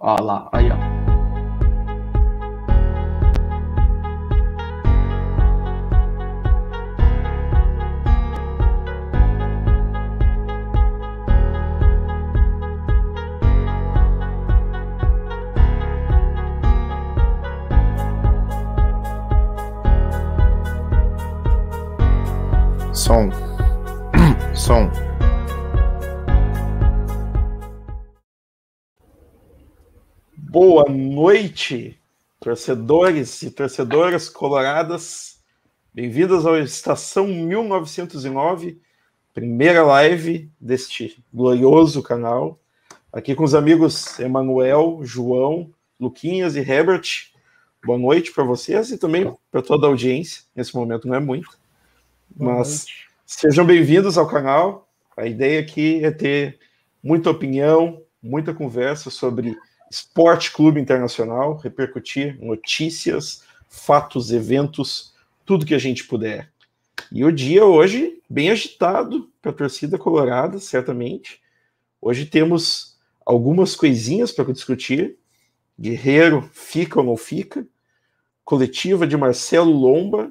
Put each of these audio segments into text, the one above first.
Ó lá, aí, ó. Som. Som. Boa noite, torcedores e torcedoras coloradas. Bem-vindos ao Estação 1909, primeira live deste glorioso canal. Aqui com os amigos Emanuel, João, Luquinhas e Herbert. Boa noite para vocês e também para toda a audiência. Nesse momento não é muito, mas sejam bem-vindos ao canal. A ideia aqui é ter muita opinião, muita conversa sobre Esporte Clube Internacional, repercutir notícias, fatos, eventos, tudo que a gente puder. E o dia hoje bem agitado para a torcida colorada, certamente. Hoje temos algumas coisinhas para discutir. Guerreiro fica ou não fica? Coletiva de Marcelo Lomba.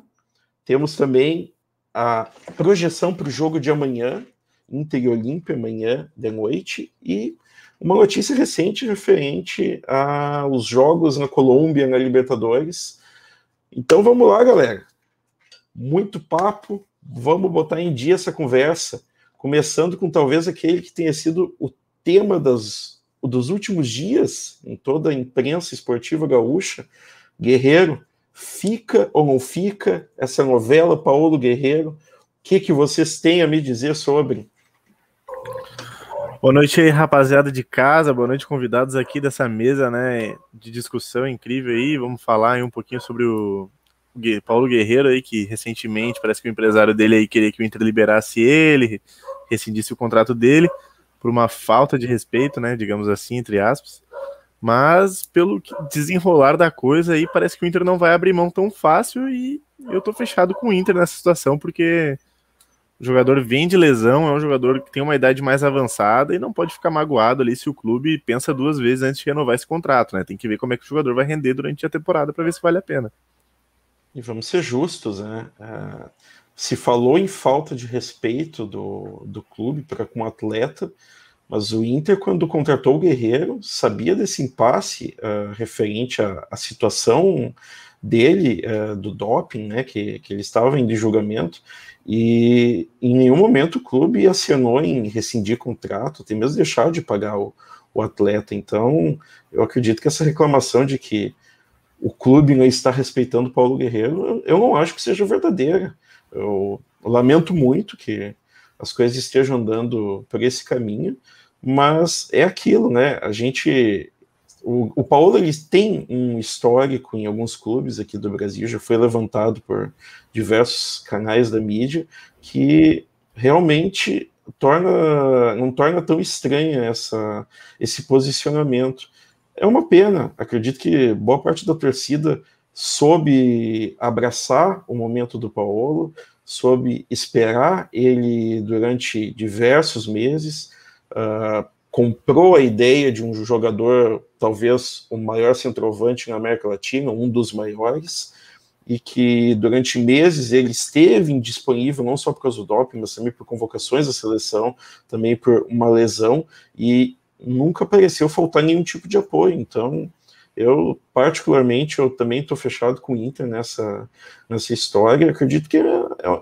Temos também a projeção para o jogo de amanhã, Inter e Olímpia, amanhã de noite, e uma notícia recente referente aos jogos na Colômbia, na Libertadores. Então vamos lá, galera. Muito papo, vamos botar em dia essa conversa, começando com talvez aquele que tenha sido o tema dos últimos dias em toda a imprensa esportiva gaúcha. Guerreiro, fica ou não fica essa novela Paulo Guerreiro? O que vocês têm a me dizer sobre? Boa noite aí, rapaziada de casa, boa noite, convidados aqui dessa mesa, né, de discussão incrível aí. Vamos falar aí um pouquinho sobre o Paulo Guerreiro aí, que recentemente parece que o empresário dele aí queria que o Inter liberasse ele, rescindisse o contrato dele, por uma falta de respeito, né, digamos assim, entre aspas. Mas pelo desenrolar da coisa aí, parece que o Inter não vai abrir mão tão fácil e eu tô fechado com o Inter nessa situação, porque o jogador vem de lesão, é um jogador que tem uma idade mais avançada e não pode ficar magoado ali se o clube pensa duas vezes antes de renovar esse contrato, né? Tem que ver como é que o jogador vai render durante a temporada para ver se vale a pena. E vamos ser justos, né? Se falou em falta de respeito do clube para com o atleta, mas o Inter, quando contratou o Guerreiro, sabia desse impasse referente à situação dele, do doping, né? Que ele estava em julgamento. E em nenhum momento o clube acionou em rescindir contrato, tem mesmo deixado de pagar o atleta. Então, eu acredito que essa reclamação de que o clube não está respeitando o Paulo Guerreiro, eu não acho que seja verdadeira. Eu lamento muito que as coisas estejam andando por esse caminho, mas é aquilo, né? O Paulo, ele tem um histórico em alguns clubes aqui do Brasil, já foi levantado por diversos canais da mídia, que realmente não torna tão estranha esse posicionamento. É uma pena, acredito que boa parte da torcida soube abraçar o momento do Paulo, soube esperar ele durante diversos meses, comprou a ideia de um jogador, talvez o maior centroavante na América Latina, um dos maiores, e que durante meses ele esteve indisponível, não só por causa do doping, mas também por convocações da seleção, também por uma lesão, e nunca pareceu faltar nenhum tipo de apoio. Então, eu também estou fechado com o Inter nessa história. Acredito que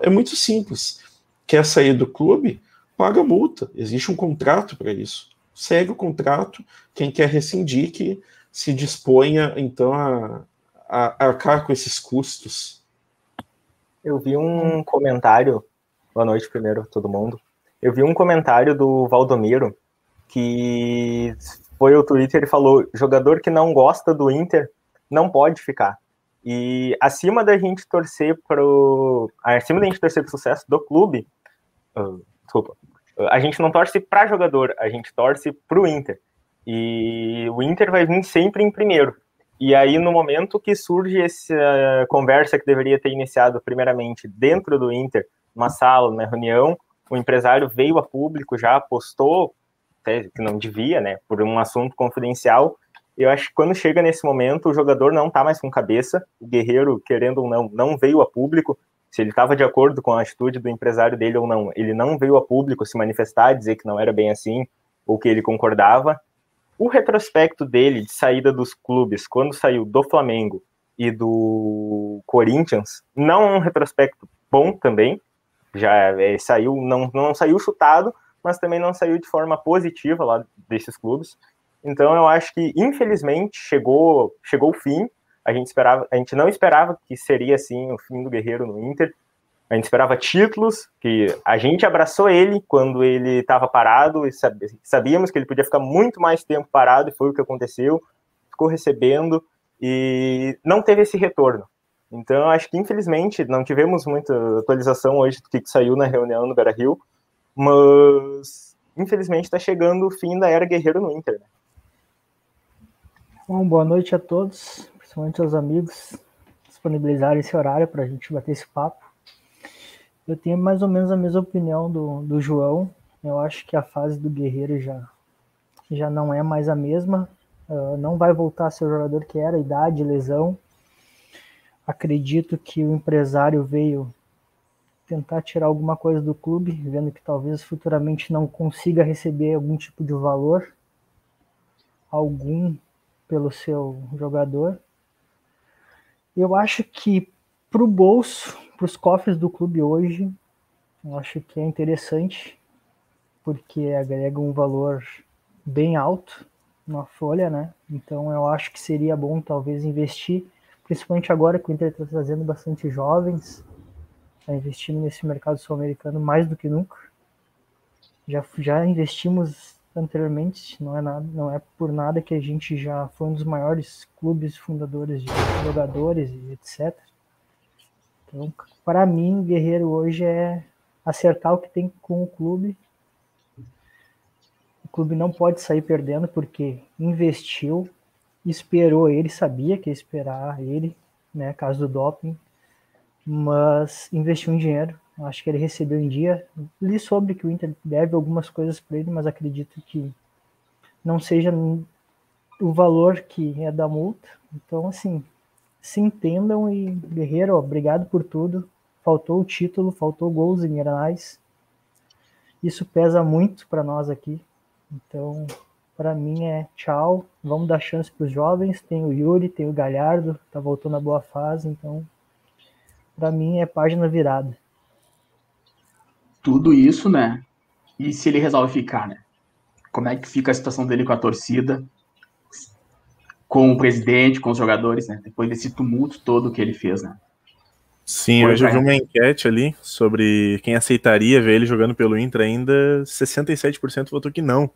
é muito simples. Quer sair do clube? Paga multa. Existe um contrato para isso. Segue o contrato, quem quer rescindir que se disponha, então, a arcar com esses custos. Eu vi um comentário, boa noite primeiro, todo mundo. Eu vi um comentário do Valdomiro, que foi ao Twitter e falou: jogador que não gosta do Inter não pode ficar. E acima da gente torcer pro sucesso do clube, a gente não torce para jogador, a gente torce pro Inter. E o Inter vai vir sempre em primeiro. E aí, no momento que surge essa conversa que deveria ter iniciado primeiramente dentro do Inter, uma sala, uma reunião, o empresário veio a público, já postou, que não devia, né, por um assunto confidencial, Eu acho que quando chega nesse momento, o jogador não tá mais com cabeça, o Guerreiro, querendo ou não veio a público, se ele estava de acordo com a atitude do empresário dele ou não, ele não veio a público se manifestar, dizer que não era bem assim, ou que ele concordava. O retrospecto dele de saída dos clubes, quando saiu do Flamengo e do Corinthians, não é um retrospecto bom também, já saiu, não saiu chutado, mas também não saiu de forma positiva lá desses clubes. Então eu acho que, infelizmente, chegou o fim. A gente não esperava que seria assim o fim do Guerreiro no Inter. A gente esperava títulos, que a gente abraçou ele quando ele estava parado, e sabíamos que ele podia ficar muito mais tempo parado, e foi o que aconteceu. Ficou recebendo e não teve esse retorno. Então eu acho que, infelizmente, não tivemos muita atualização hoje do que saiu na reunião no Beira-Rio, mas infelizmente está chegando o fim da era Guerreiro no Inter, né? Bom, boa noite a todos, principalmente aos amigos, disponibilizarem esse horário para a gente bater esse papo. Eu tenho mais ou menos a mesma opinião do João. Eu acho que a fase do Guerreiro já não é mais a mesma. Não vai voltar a ser o jogador que era, idade, lesão. Acredito que o empresário veio tentar tirar alguma coisa do clube, vendo que talvez futuramente não consiga receber algum tipo de valor algum pelo seu jogador. Eu acho que para o bolso, para os cofres do clube hoje, eu acho que é interessante, porque agrega um valor bem alto na folha, né? Então eu acho que seria bom talvez investir, principalmente agora que o Inter está trazendo bastante jovens, está investindo nesse mercado sul-americano mais do que nunca. Já investimos anteriormente, não é por nada que a gente já foi um dos maiores clubes fundadores de jogadores e etc. Então, para mim, o Guerreiro hoje é acertar o que tem com o clube. O clube não pode sair perdendo porque investiu, esperou ele, sabia que ia esperar ele, né, caso do doping, mas investiu em dinheiro. Acho que ele recebeu em dia. Li sobre que o Inter deve algumas coisas para ele, mas acredito que não seja o valor que é da multa. Então, assim, se entendam. E Guerreiro, obrigado por tudo. Faltou o título, faltou gols em Grenais. Isso pesa muito para nós aqui. Então, para mim é tchau. Vamos dar chance para os jovens. Tem o Yuri, tem o Galhardo, tá voltando a boa fase. Então, para mim é página virada. Tudo isso, né? E se ele resolve ficar, né? Como é que fica a situação dele com a torcida, com o presidente, com os jogadores, né? Depois desse tumulto todo que ele fez, né? Sim, hoje eu vi uma enquete ali sobre quem aceitaria ver ele jogando pelo Inter ainda, 67% votou que não.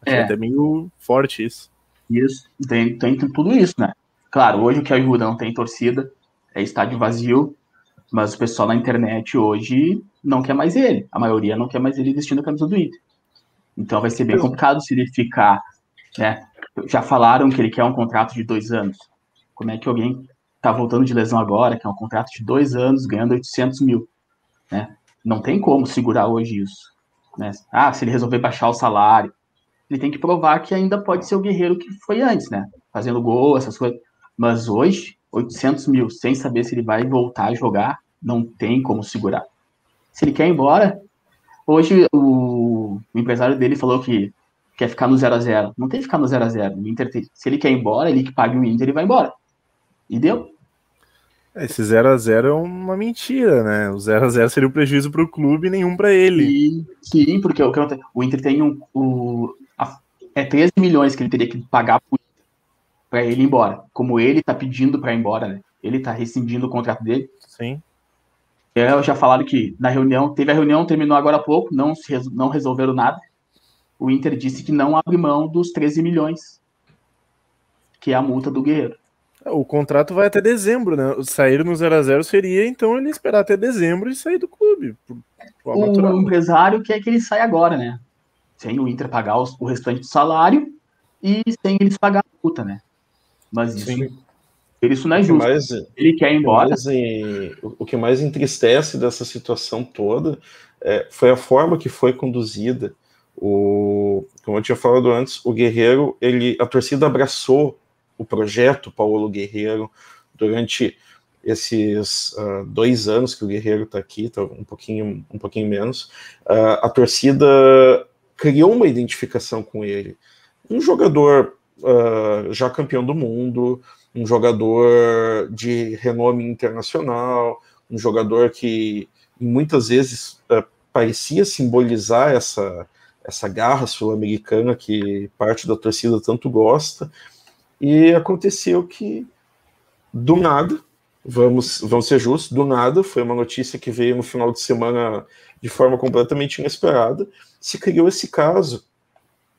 Achei até meio forte isso. Isso, tem tudo isso, né? Claro, hoje o que ajuda não tem torcida, é estádio vazio, mas o pessoal na internet hoje não quer mais ele. A maioria não quer mais ele vestindo a camisa do Inter. Então vai ser bem complicado se ele ficar, né? Já falaram que ele quer um contrato de 2 anos. Como é que alguém tá voltando de lesão agora, que é um contrato de 2 anos, ganhando 800 mil, né? Não tem como segurar hoje isso, né? Ah, se ele resolver baixar o salário, ele tem que provar que ainda pode ser o Guerreiro que foi antes, né? Fazendo gol, essas coisas. Mas hoje, 800 mil, sem saber se ele vai voltar a jogar, não tem como segurar. Se ele quer ir embora, hoje o empresário dele falou que quer ficar no 0x0. Não tem que ficar no 0x0. Se ele quer ir embora, ele que pague o Inter e vai embora. E deu. Esse 0x0 é uma mentira, né? O 0x0 seria um prejuízo para o clube e nenhum para ele. Sim, porque o Inter tem 13 milhões que ele teria que pagar para ele ir embora. Como ele tá pedindo para ir embora, né? Ele tá rescindindo o contrato dele. Sim. Já falaram que na reunião, teve a reunião, terminou agora há pouco, não resolveram nada. O Inter disse que não abre mão dos 13 milhões, que é a multa do Guerreiro. O contrato vai até dezembro, né? Sair no 0x0 seria, então, ele esperar até dezembro e sair do clube. O empresário quer que ele saia agora, né? Sem o Inter pagar o restante do salário e sem eles pagar a multa, né? Mas isso não é justo. Ele quer ir embora. O que mais entristece dessa situação toda foi a forma que foi conduzida. Como eu tinha falado antes, o Guerreiro, a torcida abraçou o projeto Paulo Guerreiro durante esses 2 anos que o Guerreiro está aqui, tá um pouquinho menos, a torcida criou uma identificação com ele. Um jogador já campeão do mundo, um jogador de renome internacional, um jogador que muitas vezes parecia simbolizar essa garra sul-americana que parte da torcida tanto gosta, e aconteceu que, do nada, vamos ser justos, do nada, foi uma notícia que veio no final de semana de forma completamente inesperada, se criou esse caso.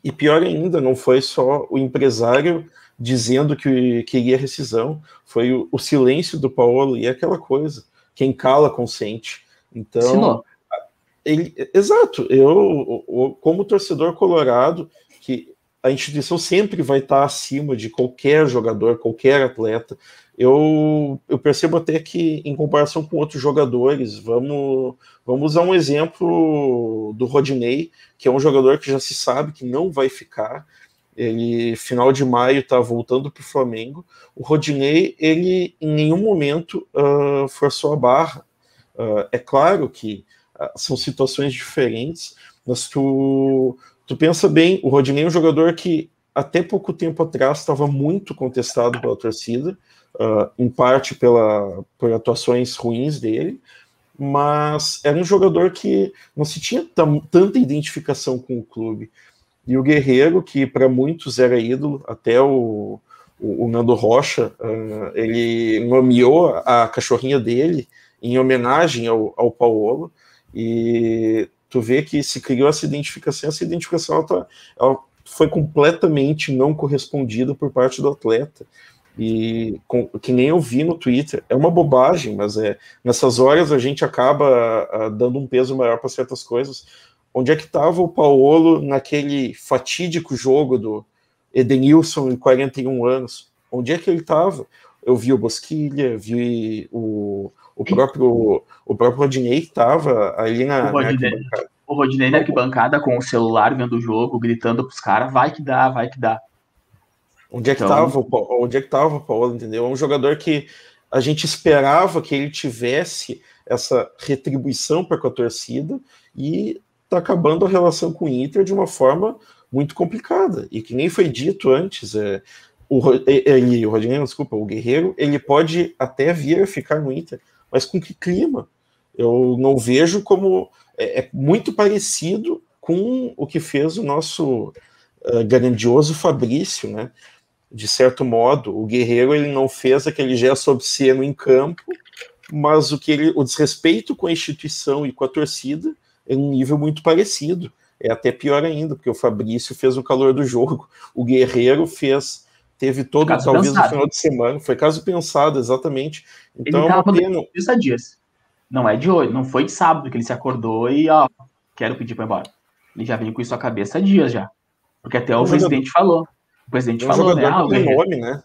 E pior ainda, não foi só o empresário dizendo que queria rescisão, foi o silêncio do Paulo, e é aquela coisa, quem cala consente. Então, exato, eu como torcedor colorado, que a instituição sempre vai estar acima de qualquer jogador, qualquer atleta, eu percebo até que, em comparação com outros jogadores, vamos usar um exemplo do Rodinei, que é um jogador que já se sabe que não vai ficar. Ele, final de maio, está voltando para o Flamengo. O Rodinei, ele em nenhum momento forçou a barra. É claro que são situações diferentes, mas tu pensa bem, o Rodinei é um jogador que até pouco tempo atrás estava muito contestado pela torcida, em parte por atuações ruins dele, mas era um jogador que não se tinha tanta identificação com o clube. E o Guerreiro, que para muitos era ídolo, até o Nando Rocha, ele nomeou a cachorrinha dele em homenagem ao Paulo, e tu vê que se criou essa identificação ela foi completamente não correspondida por parte do atleta. E que nem eu vi no Twitter, é uma bobagem, mas nessas horas a gente acaba dando um peso maior para certas coisas. Onde é que estava o Paulo naquele fatídico jogo do Edenilson em 41 anos? Onde é que ele estava? Eu vi o Bosquilha, vi o próprio Rodinei que estava ali na arquibancada. O Rodinei na arquibancada com o celular vendo o jogo, gritando pros caras, vai que dá. Onde é que estava o Paulo, entendeu? É um jogador que a gente esperava que ele tivesse essa retribuição para com a torcida, e está acabando a relação com o Inter de uma forma muito complicada. E que nem foi dito antes, o Guerreiro, ele pode até vir a ficar no Inter, mas com que clima? Eu não vejo como... É muito parecido com o que fez o nosso grandioso Fabrício, né? De certo modo, o Guerreiro, ele não fez aquele gesto obsceno em campo, mas o desrespeito com a instituição e com a torcida é um nível muito parecido. É até pior ainda, porque o Fabrício fez o calor do jogo, o Guerreiro teve todo, talvez, no final de semana, foi caso pensado, exatamente. Então ele estava isso há dias. Não é de hoje, não foi de sábado que ele se acordou e, quero pedir para ir embora. Ele já veio com isso à cabeça há dias já. Porque até o presidente falou. O presidente falou, né? Com renome, né?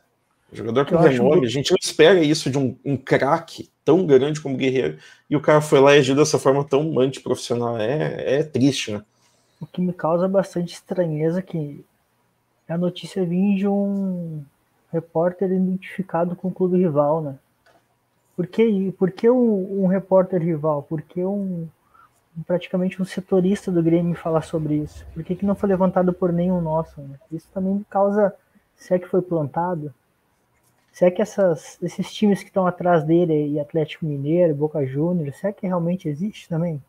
Jogador com renome. A gente não espera isso de um craque tão grande como o Guerreiro, e o cara foi lá e agiu dessa forma tão antiprofissional. É triste, né? O que me causa bastante estranheza que a notícia vinha de um repórter identificado com o clube rival, né? Por que um repórter rival? Por que praticamente um setorista do Grêmio falar sobre isso? Por que não foi levantado por nenhum nosso? Né? Isso também me causa, se é que foi plantado, se é que esses times que estão atrás dele, e Atlético Mineiro, Boca Juniors, se é que realmente existe também?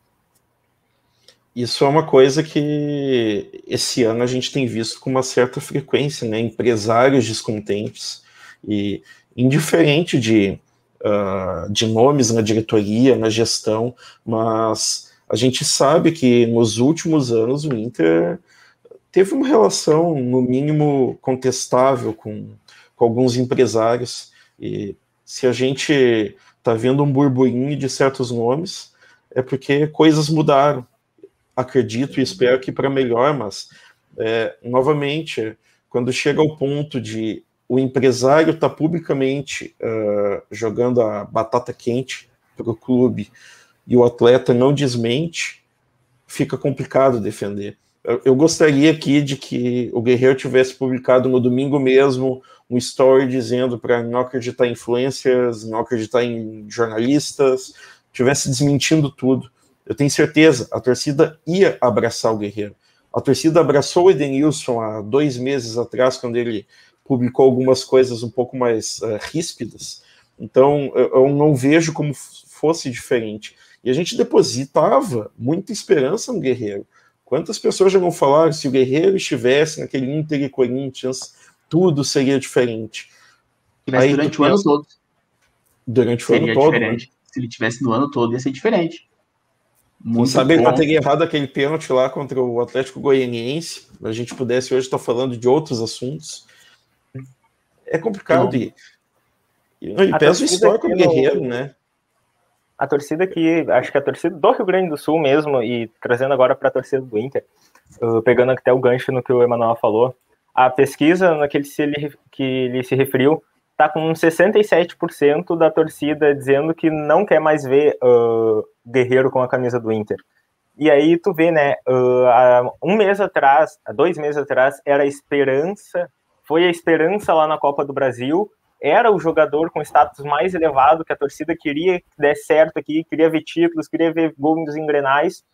Isso é uma coisa que esse ano a gente tem visto com uma certa frequência, né? Empresários descontentes, e indiferente de nomes na diretoria, na gestão, mas a gente sabe que nos últimos anos o Inter teve uma relação, no mínimo, contestável com alguns empresários, e se a gente está vendo um burburinho de certos nomes, é porque coisas mudaram. Acredito e espero que para melhor, mas, novamente, quando chega ao ponto de o empresário está publicamente jogando a batata quente para o clube e o atleta não desmente, fica complicado defender. Eu gostaria aqui de que o Guerreiro tivesse publicado no domingo mesmo um story dizendo para não acreditar em influencers, não acreditar em jornalistas, tivesse desmentindo tudo. Eu tenho certeza, a torcida ia abraçar o Guerreiro. A torcida abraçou o Edenilson há 2 meses atrás, quando ele publicou algumas coisas um pouco mais ríspidas. Então, eu não vejo como fosse diferente. E a gente depositava muita esperança no Guerreiro. Quantas pessoas já não falaram, se o Guerreiro estivesse naquele Inter e Corinthians, tudo seria diferente. Tivesse durante o ano todo. Durante o ano todo, né? Se ele tivesse no ano todo, ia ser diferente. Quem sabe ele bateria errado aquele pênalti lá contra o Atlético Goianiense, a gente pudesse hoje estar falando de outros assuntos. É complicado. E pesa o histórico do Guerreiro, né? A torcida que, acho que a torcida do Rio Grande do Sul mesmo, e trazendo agora para a torcida do Inter, pegando até o gancho no que o Emanuel falou, a pesquisa naquele que ele se referiu está com 67% da torcida dizendo que não quer mais ver Guerreiro com a camisa do Inter. E aí tu vê, né, há 2 meses atrás, era a esperança, foi a esperança lá na Copa do Brasil, era o jogador com status mais elevado, que a torcida queria que desse certo aqui, queria ver títulos, queria ver gols dos engrenais,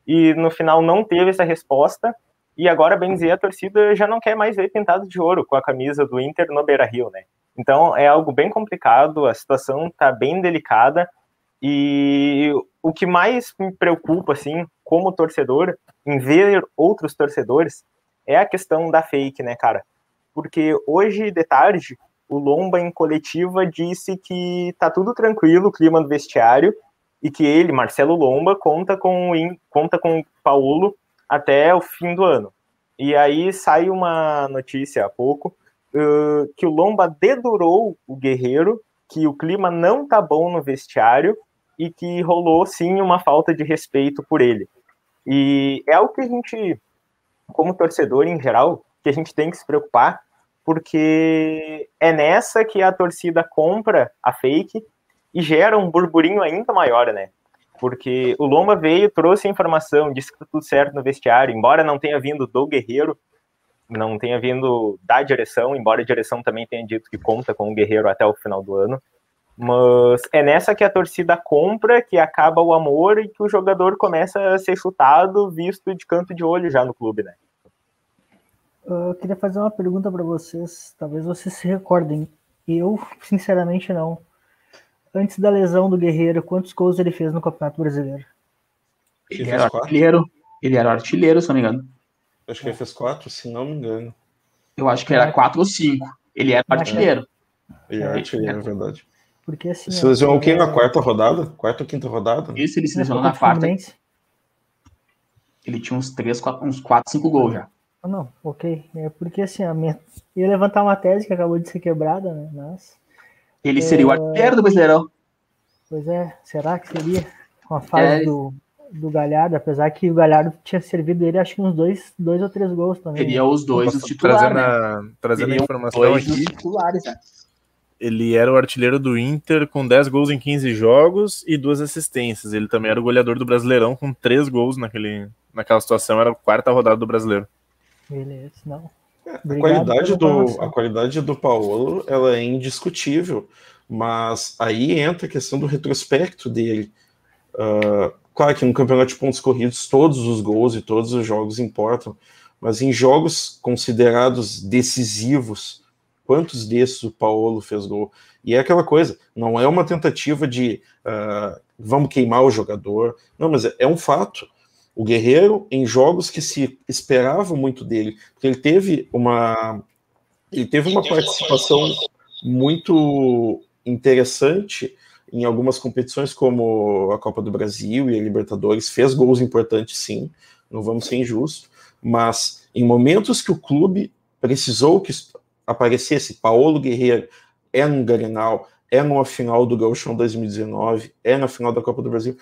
e no final não teve essa resposta, e agora, bem dizer, a torcida já não quer mais ver pintado de ouro com a camisa do Inter no Beira-Rio, né? Então é algo bem complicado, a situação está bem delicada, e o que mais me preocupa, assim, como torcedor, em ver outros torcedores, é a questão da fake, né, cara? Porque hoje de tarde, o Lomba, em coletiva, disse que tá tudo tranquilo, o clima do vestiário, e que ele, Marcelo Lomba, conta com o Paulo até o fim do ano. E aí sai uma notícia há pouco, que o Lomba dedurou o Guerreiro, que o clima não tá bom no vestiário, e que rolou, sim, uma falta de respeito por ele. E é algo que a gente, como torcedor em geral, que a gente tem que se preocupar, porque é nessa que a torcida compra a fake e gera um burburinho ainda maior, né? Porque o Lomba veio, trouxe a informação, disse que tá tudo certo no vestiário, embora não tenha vindo do Guerreiro, não tenha vindo da direção, embora a direção também tenha dito que conta com o Guerreiro até o final do ano. Mas é nessa que a torcida compra, que acaba o amor e que o jogador começa a ser chutado, visto de canto de olho já no clube, né? Eu queria fazer uma pergunta para vocês, talvez vocês se recordem. Eu, sinceramente, não. Antes da lesão do Guerreiro, quantos gols ele fez no Campeonato Brasileiro? Ele era artilheiro. Ele era artilheiro, se não me engano. Acho que ele fez 4, se não me engano. Eu acho que era 4 ou 5. Ele era artilheiro. Ele era artilheiro, é verdade. Porque assim. Se lesionou o quê? Na quarta rodada? Quarta ou quinta rodada? Isso, ele se lesionou na quarta. Ele tinha uns 4, 5 gols já. Não, ok. É porque assim, ia levantar uma tese que acabou de ser quebrada, né? Mas, ele seria o artilheiro do Brasileirão. Pois é, será que seria? Com a fase do Galhardo, apesar que o Galhardo tinha servido ele, acho que uns 2 ou 3 gols também. Seria os dois os titulares, trazendo a informação aqui. Titulares, né? Ele era o artilheiro do Inter com 10 gols em 15 jogos e 2 assistências. Ele também era o goleador do Brasileirão com 3 gols naquela situação. Era a 4ª rodada do Brasileiro. Beleza, não. A qualidade do Paulo, ela é indiscutível, mas aí entra a questão do retrospecto dele. Claro que no campeonato de pontos corridos todos os gols e todos os jogos importam, mas em jogos considerados decisivos, quantos desses o Paulo fez gol? E é aquela coisa, não é uma tentativa de vamos queimar o jogador, não, mas é um fato. O Guerreiro, em jogos que se esperava muito dele, porque ele teve uma participação muito interessante em algumas competições, como a Copa do Brasil e a Libertadores, fez gols importantes, sim, não vamos ser injustos, mas em momentos que o clube precisou que aparecesse Paulo Guerreiro, é no Grenal, é numa final do Gauchão 2019, é na final da Copa do Brasil,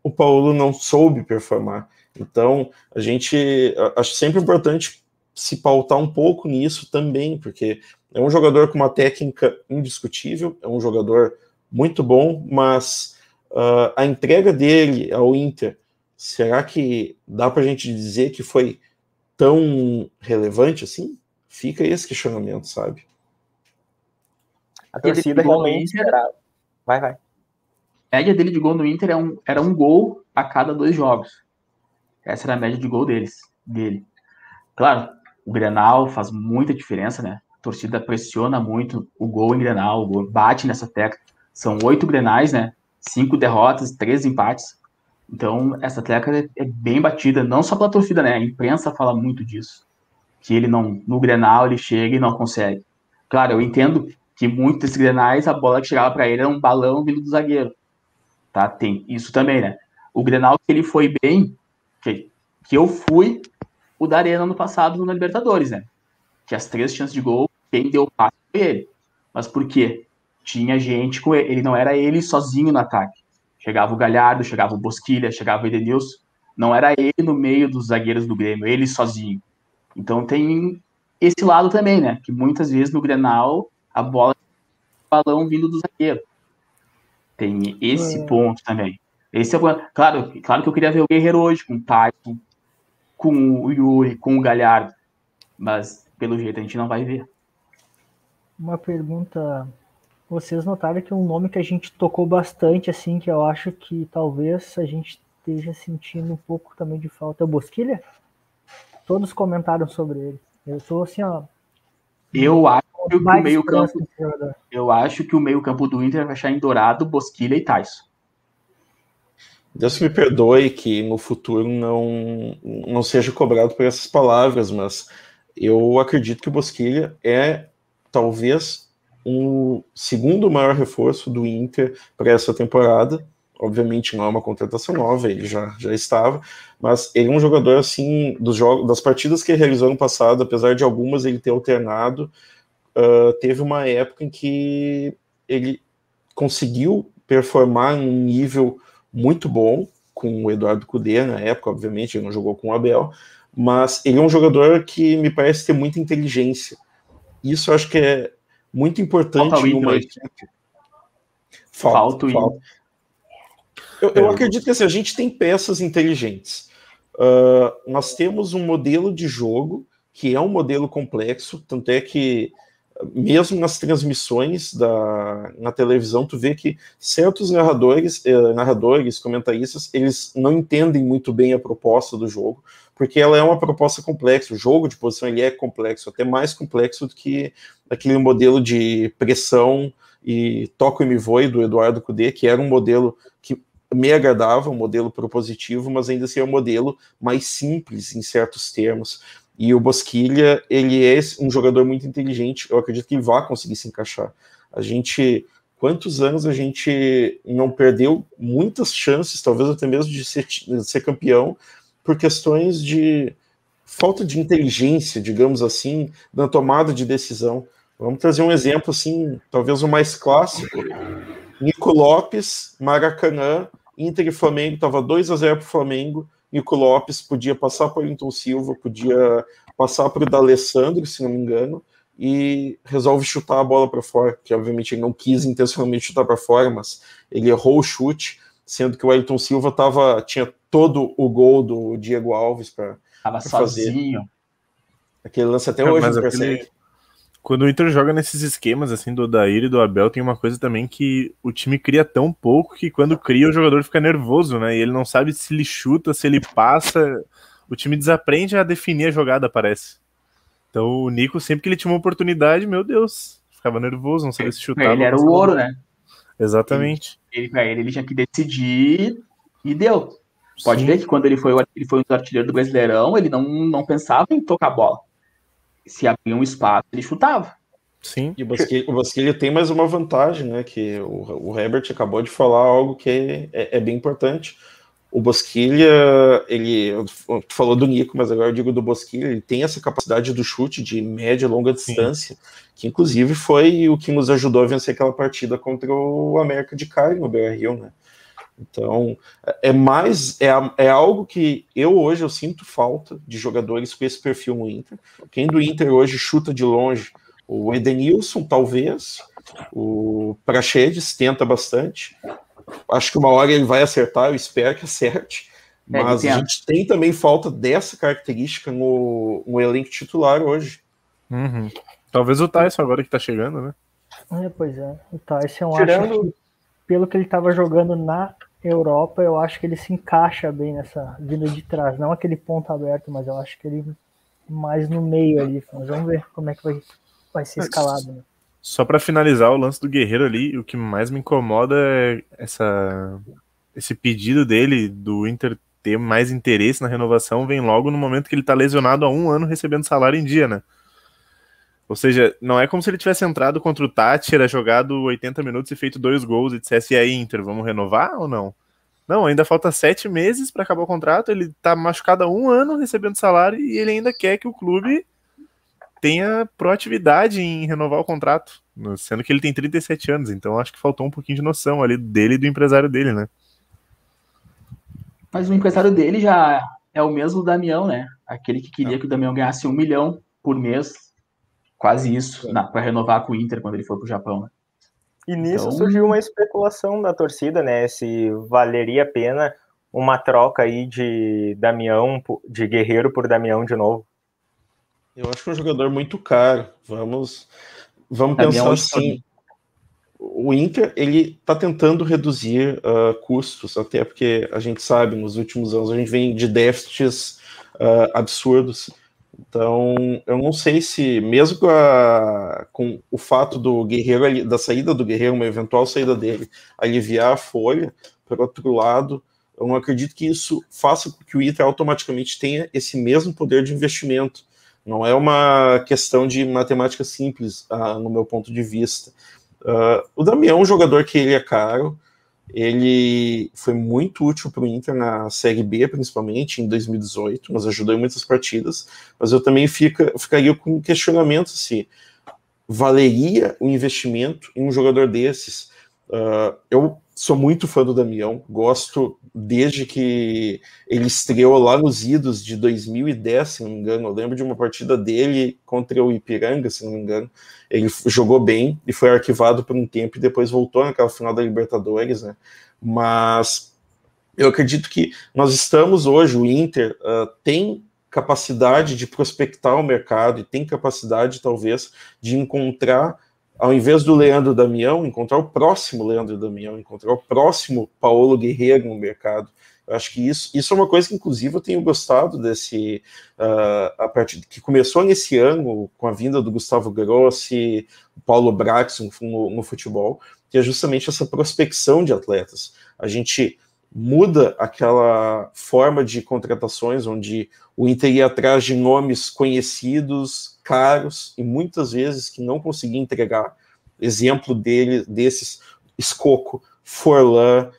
o Paulo não soube performar. Então, a gente acho sempre importante se pautar um pouco nisso também, porque é um jogador com uma técnica indiscutível, é um jogador muito bom, mas a entrega dele ao Inter, será que dá pra gente dizer que foi tão relevante assim? Fica esse questionamento, sabe? A torcida realmente esperava. Vai. A média dele de gol no Inter era um gol a cada 2 jogos. Essa era a média de gol dele. Claro, o Grenal faz muita diferença, né? A torcida pressiona muito o gol em Grenal, o gol bate nessa tecla. São 8 Grenais, né? 5 derrotas, 3 empates. Então, essa tecla é bem batida, não só pela torcida, né? A imprensa fala muito disso. Que ele não, no Grenal, ele chega e não consegue. Claro, eu entendo que muitos desses Grenais, a bola que chegava para ele era um balão vindo do zagueiro. Tá? Tem isso também, né? O Grenal que ele foi bem, que eu fui, o da Arena no passado na Libertadores, né? Que as 3 chances de gol, quem deu o passe foi ele. Mas por quê? Tinha gente com ele. Ele não era ele sozinho no ataque. Chegava o Galhardo, chegava o Bosquilha, chegava o Edenilson. Não era ele no meio dos zagueiros do Grêmio, ele sozinho. Então tem esse lado também, né? Que muitas vezes no Grenal a bola é um balão vindo do zagueiro. Tem esse ponto também. Esse é o... claro que eu queria ver o Guerreiro hoje com o Tyson, com o Yuri, com o Galhardo. Mas pelo jeito a gente não vai ver. Uma pergunta. Vocês notaram que um nome que a gente tocou bastante, assim, que eu acho que talvez a gente esteja sentindo um pouco também de falta, é o Bosquilha? Todos comentaram sobre ele. Eu tô assim, ó. Eu acho que o meio-campo do Inter vai achar em Dourado, Bosquilha e Tyson. Deus me perdoe que no futuro não seja cobrado por essas palavras, mas eu acredito que o Bosquilha é talvez o segundo maior reforço do Inter para essa temporada. Obviamente não é uma contratação nova, ele já estava, mas ele é um jogador assim, das partidas que ele realizou no passado, apesar de algumas ele ter alternado, teve uma época em que ele conseguiu performar em um nível muito bom com o Eduardo Cudê na época, obviamente ele não jogou com o Abel, mas ele é um jogador que me parece ter muita inteligência. Isso eu acho que é muito importante numa equipe. Falta. Eu acredito que assim, a gente tem peças inteligentes. Nós temos um modelo de jogo que é um modelo complexo, tanto é que mesmo nas transmissões na televisão, tu vê que certos narradores, comentaristas, eles não entendem muito bem a proposta do jogo, porque ela é uma proposta complexa. O jogo de posição ele é complexo, até mais complexo do que aquele modelo de pressão e toco e me voe do Eduardo Cudê, que era um modelo que me agradava, um modelo propositivo, mas ainda assim é um modelo mais simples em certos termos. E o Bosquilha, ele é um jogador muito inteligente, eu acredito que ele vai conseguir se encaixar. Quantos anos a gente não perdeu muitas chances, talvez até mesmo de ser campeão, por questões de falta de inteligência, digamos assim, na tomada de decisão. Vamos trazer um exemplo, assim, talvez o mais clássico. Nico Lopes, Maracanã, Inter e Flamengo, estava 2-0 para o Flamengo, Nico Lopes podia passar para o Ayrton Silva, podia passar para o D'Alessandro, se não me engano, e resolve chutar a bola para fora, que obviamente ele não quis intencionalmente chutar para fora, mas ele errou o chute, sendo que o Ayrton Silva tinha todo o gol do Diego Alves para fazer. Sozinho. Aquele lance até hoje não percebe. Quando o Inter joga nesses esquemas assim do Odair e do Abel, tem uma coisa também que o time cria tão pouco que quando cria o jogador fica nervoso, né? E ele não sabe se ele chuta, se ele passa. O time desaprende a definir a jogada, parece. Então o Nico, sempre que ele tinha uma oportunidade, meu Deus, ficava nervoso, não sabia se chutava. Ele era o ouro, né? Exatamente. Ele tinha que decidir e deu. Pode ver que quando ele foi um dos artilheiros do Brasileirão, ele não pensava em tocar a bola. Se abria um espaço, ele chutava. Sim. E o Bosquilha tem mais uma vantagem, né? Que o Herbert acabou de falar algo que é bem importante. O Bosquilha, tu falou do Nico, mas agora eu digo do Bosquilha, ele tem essa capacidade do chute de média e longa distância, que inclusive foi o que nos ajudou a vencer aquela partida contra o América de Cali no Beira-Rio, né? Então, é algo que hoje eu sinto falta de jogadores com esse perfil no Inter. Quem do Inter hoje chuta de longe? O Edenilson, talvez. O Praxedes tenta bastante. Acho que uma hora ele vai acertar, eu espero que acerte. Mas a gente tem também falta dessa característica no elenco titular hoje. Uhum. Talvez o Tyson agora que tá chegando, né? Pois é. O Tyson, acho que pelo que ele estava jogando na Europa, eu acho que ele se encaixa bem nessa vinda de trás. Não aquele ponto aberto, mas eu acho que ele mais no meio ali. Mas vamos ver como é que vai ser escalado. Né? Só para finalizar o lance do Guerreiro ali, o que mais me incomoda é esse pedido dele do Inter ter mais interesse na renovação vem logo no momento que ele tá lesionado há 1 ano recebendo salário em dia, né? Ou seja, não é como se ele tivesse entrado contra o Tátira, jogado 80 minutos e feito 2 gols e dissesse, e aí, Inter, vamos renovar ou não? Não, ainda falta 7 meses para acabar o contrato, ele tá machucado há 1 ano recebendo salário e ele ainda quer que o clube tenha proatividade em renovar o contrato, sendo que ele tem 37 anos, então acho que faltou um pouquinho de noção ali dele e do empresário dele, né? Mas o empresário dele já é o mesmo do Damião, né? Aquele que queria que o Damião ganhasse 1 milhão por mês, quase isso, para renovar com o Inter quando ele foi pro Japão, né? E nisso surgiu uma especulação da torcida, né? Se valeria a pena uma troca aí de Guerreiro por Damião de novo. Eu acho que é um jogador muito caro. Vamos pensar assim. O Inter, ele tá tentando reduzir custos, até porque a gente sabe, nos últimos anos, a gente vem de déficits absurdos. Então, eu não sei se, mesmo com o fato do Guerreiro, da saída do Guerreiro, uma eventual saída dele, aliviar a folha, por outro lado, eu não acredito que isso faça com que o Inter automaticamente tenha esse mesmo poder de investimento. Não é uma questão de matemática simples, no meu ponto de vista. O Damião é um jogador que ele é caro, ele foi muito útil para o Inter na Série B, principalmente, em 2018, nos ajudou em muitas partidas, mas eu também ficaria com um questionamento se valeria o investimento em um jogador desses. Eu sou muito fã do Damião, gosto desde que ele estreou lá nos Idos de 2010, se não me engano. Eu lembro de uma partida dele contra o Ipiranga, se não me engano. Ele jogou bem e foi arquivado por um tempo e depois voltou naquela final da Libertadores, né? Mas eu acredito que nós estamos hoje, o Inter tem capacidade de prospectar o mercado e tem capacidade, talvez, de encontrar, ao invés do Leandro Damião, encontrar o próximo Leandro Damião, encontrar o próximo Paulo Guerreiro no mercado. Eu acho que isso é uma coisa que, inclusive, eu tenho gostado desse... a partir que começou nesse ano, com a vinda do Gustavo Grossi, Paulo Braxton no futebol, que é justamente essa prospecção de atletas. A gente muda aquela forma de contratações onde o Inter ia atrás de nomes conhecidos, caros, e muitas vezes que não conseguia entregar. Exemplo desses, Escoco, Forlan,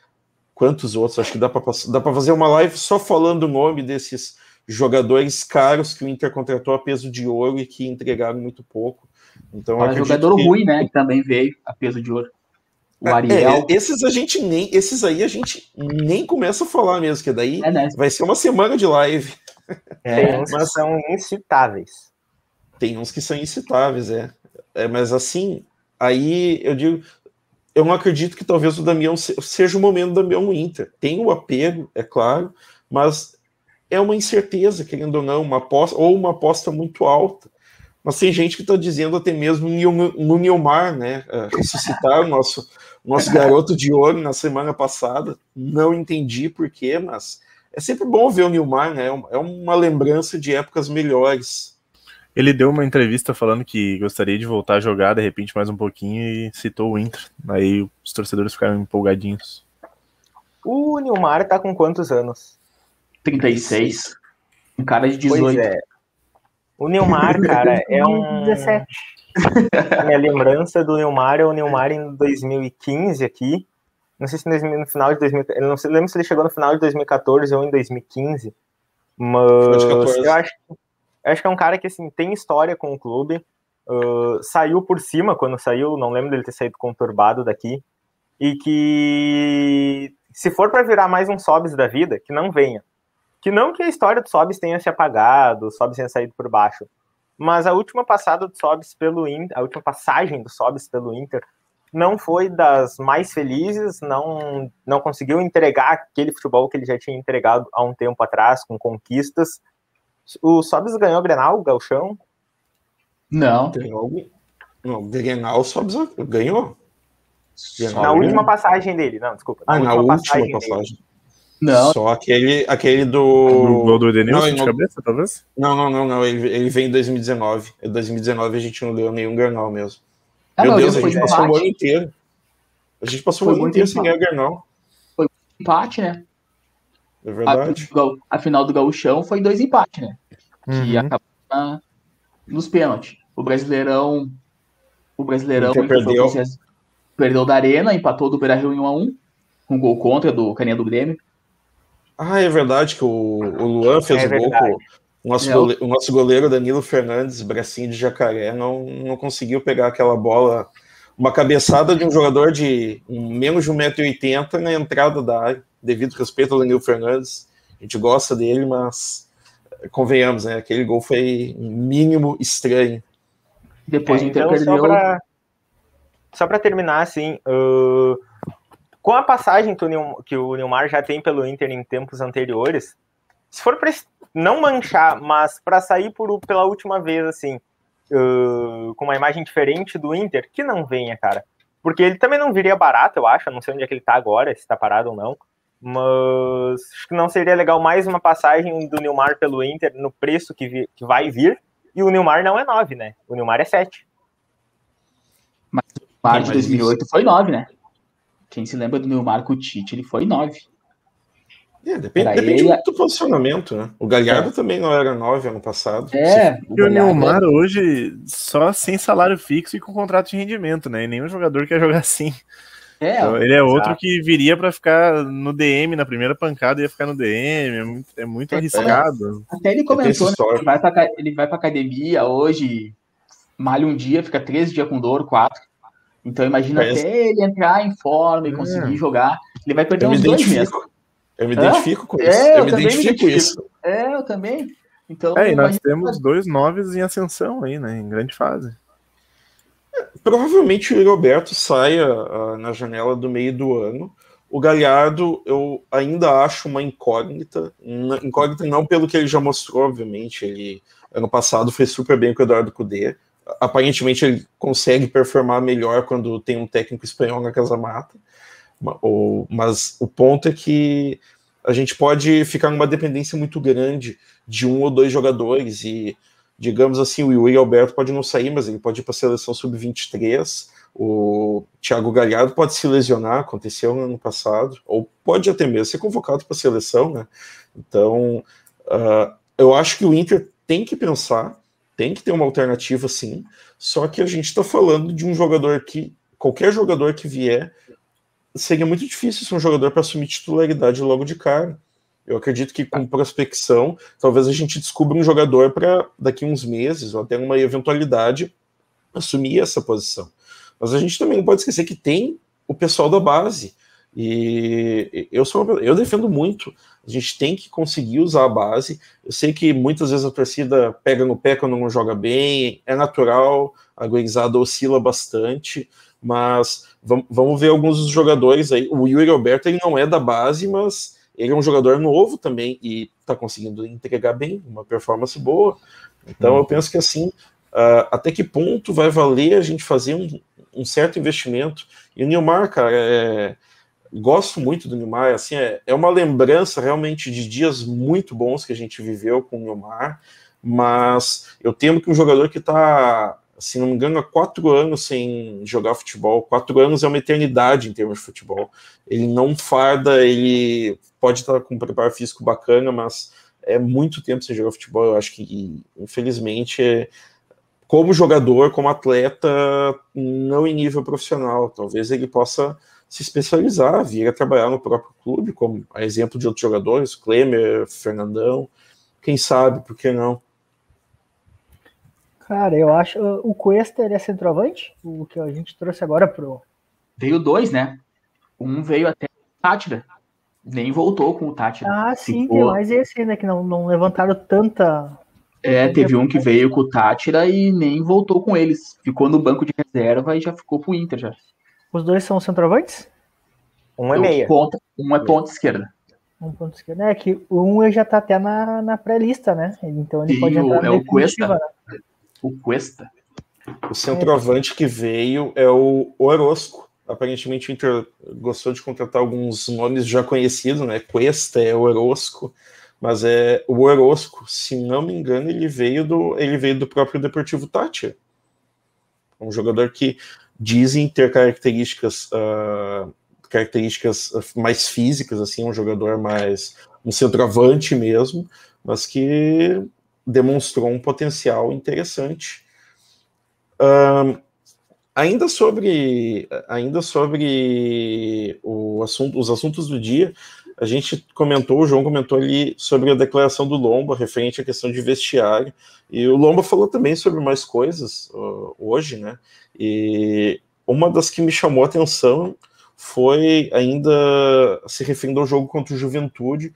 quantos outros? Acho que dá para fazer uma live só falando o nome desses jogadores caros que o Inter contratou a peso de ouro e que entregaram muito pouco. Então, jogador ruim, né? Que também veio a peso de ouro. O Ariel. Esses aí a gente nem começa a falar mesmo, que daí vai ser uma semana de live. Tem uns que são incitáveis. Tem uns que são incitáveis, mas assim, aí eu digo, eu não acredito que talvez o Damião seja o momento do Damião no Inter. Tem o apego, é claro, mas é uma incerteza, querendo ou não, uma aposta muito alta. Mas tem gente que está dizendo até mesmo no Nilmar, né? Ressuscitar o nosso garoto de ouro na semana passada. Não entendi por quê, mas é sempre bom ver o Nilmar, né? É uma lembrança de épocas melhores. Ele deu uma entrevista falando que gostaria de voltar a jogar, de repente, mais um pouquinho, e citou o Inter. Aí os torcedores ficaram empolgadinhos. O Nilmar tá com quantos anos? 36. Um cara de 18. Pois é. O Nilmar, cara, é um... 17. A minha lembrança do Nilmar é o Nilmar em 2015 aqui. Não sei se no final de 2014... Eu não lembro se ele chegou no final de 2014 ou em 2015. Mas eu acho que é um cara que assim, tem história com o clube. Saiu por cima quando saiu. Não lembro dele ter saído conturbado daqui. E que se for para virar mais um Sobis da vida, que não venha. Que não que a história do Sobis tenha se apagado, o Sobis tenha saído por baixo. Mas a última passada do Sobis pelo Inter, a última passagem do Sobis pelo Inter não foi das mais felizes, não conseguiu entregar aquele futebol que ele já tinha entregado há um tempo atrás, com conquistas. O Sobs ganhou o Grenal, o Gauchão? Não. Não, o Grenal Sobs ganhou. Na última passagem dele, não, desculpa. Na última passagem. Não. Só aquele do... O gol do Edenilson de cabeça, talvez? Não. Ele vem em 2019. Em 2019 a gente não ganhou nenhum Grenal mesmo. Ah, Meu Deus, a foi gente passou o empate. ano inteiro. A gente passou Foi o ano muito inteiro sem empate. ganhar Grenal. Foi empate, né? É verdade. A final do Gauchão foi 2 empates, né? Que Uhum. acabou nos pênaltis. O Brasileirão Inter perdeu da Arena, empatou do Beira-Rio em 1-1, com um gol contra do carinha do Grêmio. Ah, é verdade que o Luan fez o gol com o nosso goleiro Danilo Fernandes, bracinho de jacaré, não conseguiu pegar aquela bola, uma cabeçada de um jogador de menos de 1,80 m na entrada da área, devido ao respeito ao Danilo Fernandes. A gente gosta dele, mas convenhamos, né? Aquele gol foi um mínimo estranho. Depois o Inter então, perdeu. Só para terminar, assim, com a passagem que o Nilmar já tem pelo Inter em tempos anteriores, se for para não manchar, mas para sair pela última vez, assim, com uma imagem diferente do Inter, que não venha, cara. Porque ele também não viria barato, eu acho, não sei onde é que ele tá agora, se tá parado ou não, mas acho que não seria legal mais uma passagem do Nilmar pelo Inter no preço que vai vir, e o Nilmar não é 9, né? O Nilmar é 7. Mas o Nilmar de 2008 foi 9, né? Quem se lembra do Nilmar com o Tite, ele foi 9. Depende muito do posicionamento, né? O Galhardo também não era 9 ano passado. E o Nilmar hoje só sem salário fixo e com contrato de rendimento, né? E nenhum jogador quer jogar assim. Então, ele é outro que viria para ficar no DM na primeira pancada, ia ficar no DM, é muito arriscado. Até ele comentou, né, ele vai pra academia hoje, malha um dia, fica 3 dias com dor, 4. Então imagina até ele entrar em forma e conseguir jogar, ele vai perder uns 2 meses. Eu me identifico com isso. Eu me identifico com isso. Eu também. Então, e nós temos 2 9s em ascensão aí, né? Em grande fase. Provavelmente o Yuri Alberto saia na janela do meio do ano. O Galhardo, eu ainda acho uma incógnita. Incógnita não pelo que ele já mostrou, obviamente. Ele, ano passado, fez super bem com o Eduardo Cudê. Aparentemente, ele consegue performar melhor quando tem um técnico espanhol na Casa Mata. Mas o ponto é que a gente pode ficar numa dependência muito grande de 1 ou 2 jogadores e, digamos assim, o Yuri Alberto pode não sair, mas ele pode ir para a seleção sub-23, o Thiago Galhardo pode se lesionar, aconteceu no ano passado, ou pode até mesmo ser convocado para a seleção, né? Então, eu acho que o Inter tem que pensar, tem que ter uma alternativa sim, só que a gente está falando de um jogador que, qualquer jogador que vier, seria muito difícil ser um jogador para assumir titularidade logo de cara. Eu acredito que com prospecção, talvez a gente descubra um jogador para daqui uns meses, ou até uma eventualidade, assumir essa posição. Mas a gente também não pode esquecer que tem o pessoal da base. E eu defendo muito. A gente tem que conseguir usar a base. Eu sei que muitas vezes a torcida pega no pé quando não joga bem, é natural, a gurizada oscila bastante, mas vamos ver alguns dos jogadores aí. O Yuri Alberto, ele não é da base, mas ele é um jogador novo também e está conseguindo entregar bem, uma performance boa. Então eu penso que assim, até que ponto vai valer a gente fazer um certo investimento? E o Nilmar, cara, gosto muito do Nilmar, assim, é uma lembrança realmente de dias muito bons que a gente viveu com o Nilmar, mas eu temo que um jogador que está, se não me engano, há 4 anos sem jogar futebol, 4 anos é uma eternidade em termos de futebol, ele não farda, ele pode estar com um preparo físico bacana, mas é muito tempo sem jogar futebol. Eu acho que, infelizmente, como jogador, como atleta, não em nível profissional, talvez ele possa se especializar, vir a trabalhar no próprio clube, como a exemplo de outros jogadores, Klemer, Fernandão, quem sabe, por que não? Cara, eu acho, o Cuesta, ele é centroavante, o que a gente trouxe agora pro... Veio 2, né? Um veio até o Tátira, nem voltou com o Tátira. Ah, sim, tem mais esse ainda, que não levantaram tanta... Teve um que veio com o Tátira e nem voltou com eles. Ficou no banco de reserva e já ficou pro Inter, já. Os dois são centroavantes? Um é meia. Um é ponta esquerda. Um ponto esquerdo. É que um já tá até na pré-lista, né? Então ele Sim, pode entrar é na o definitiva, Cuesta. né? O Cuesta. O centroavante que veio é o Orozco. Aparentemente o Inter gostou de contratar alguns nomes já conhecidos, né? Cuesta, é Orozco, mas é o Orozco, se não me engano, ele veio do próprio Deportivo Táchira. Um jogador que dizem ter características mais físicas, assim, um jogador mais um centroavante mesmo, mas que demonstrou um potencial interessante. Ainda sobre os assuntos do dia, a gente comentou, o João comentou ali sobre a declaração do Lomba, referente à questão de vestiário, e o Lomba falou também sobre mais coisas hoje, né? E uma das que me chamou a atenção foi ainda se referindo ao jogo contra o Juventude,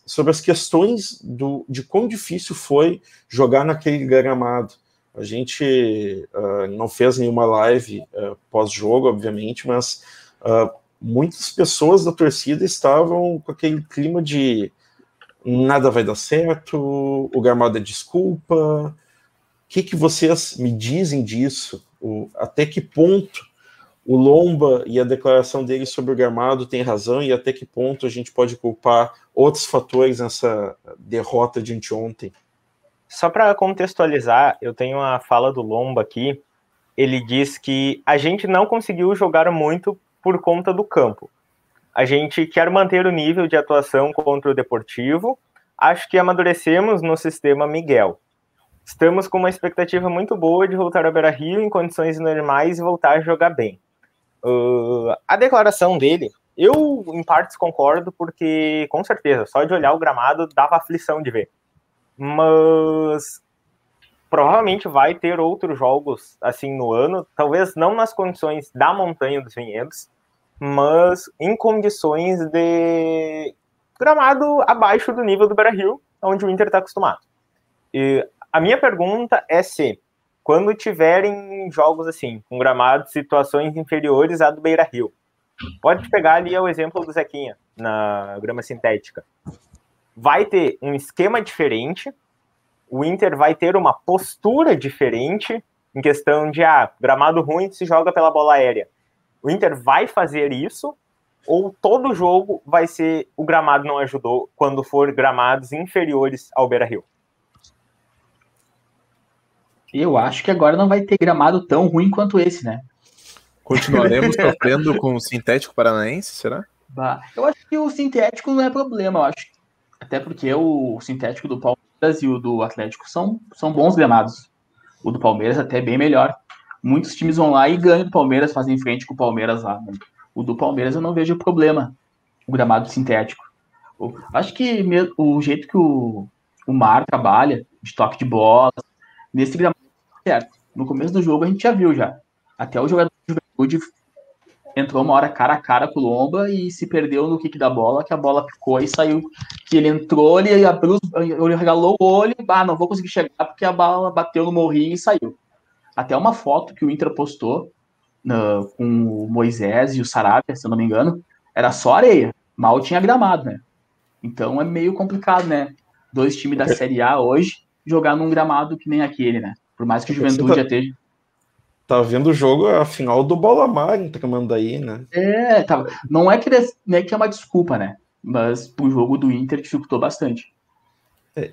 sobre as questões de quão difícil foi jogar naquele gramado. A gente não fez nenhuma live pós-jogo, obviamente, mas muitas pessoas da torcida estavam com aquele clima de nada vai dar certo, o gramado é desculpa. O que vocês me dizem disso? Até que ponto o Lomba e a declaração dele sobre o gramado tem razão e até que ponto a gente pode culpar outros fatores nessa derrota de anteontem? Só para contextualizar, eu tenho a fala do Lomba aqui. Ele diz que a gente não conseguiu jogar muito por conta do campo. A gente quer manter o nível de atuação contra o Deportivo. Acho que amadurecemos no sistema Miguel. Estamos com uma expectativa muito boa de voltar ao Beira-Rio em condições normais e voltar a jogar bem. A declaração dele, eu em partes concordo, porque com certeza, só de olhar o gramado dava aflição de ver. Mas provavelmente vai ter outros jogos assim no ano, talvez não nas condições da Montanha dos Vinhedos, mas em condições de gramado abaixo do nível do Beira-Rio, onde o Inter está acostumado. E a minha pergunta é se, quando tiverem jogos assim, com gramados, situações inferiores à do Beira-Rio, pode pegar ali o exemplo do Zequinha, na grama sintética, vai ter um esquema diferente, o Inter vai ter uma postura diferente em questão de gramado ruim se joga pela bola aérea. O Inter vai fazer isso ou todo jogo vai ser o gramado não ajudou quando for gramados inferiores ao Beira-Rio? Eu acho que agora não vai ter gramado tão ruim quanto esse, né? Continuaremos sofrendo com o sintético paranaense, será? Eu acho que o sintético não é problema, eu acho. Até porque o sintético do Palmeiras e o do Atlético são bons gramados. O do Palmeiras até é bem melhor. Muitos times vão lá e ganham do Palmeiras, fazem frente com o Palmeiras lá. O do Palmeiras eu não vejo problema, o gramado sintético. Acho que o jeito que o Mar trabalha, de toque de bola, nesse gramado é certo. No começo do jogo a gente já viu já. Até o jogador de Juventude entrou uma hora cara a cara com o Lomba e se perdeu no kick da bola, que a bola picou e saiu. Que ele entrou, ele abriu, ele regalou o olho, não vou conseguir chegar porque a bola bateu no morrinho e saiu. Até uma foto que o Inter postou com o Moisés e o Sarabia, se eu não me engano, era só areia, mal tinha gramado, né? Então é meio complicado, né? Dois times da Série A hoje jogar num gramado que nem aquele, né? Por mais que o Juventude já esteja. Tá vendo o jogo, a final do Bola Mar em Tramandaí, né? Não é que é uma desculpa, né? Mas pro jogo do Inter dificultou bastante.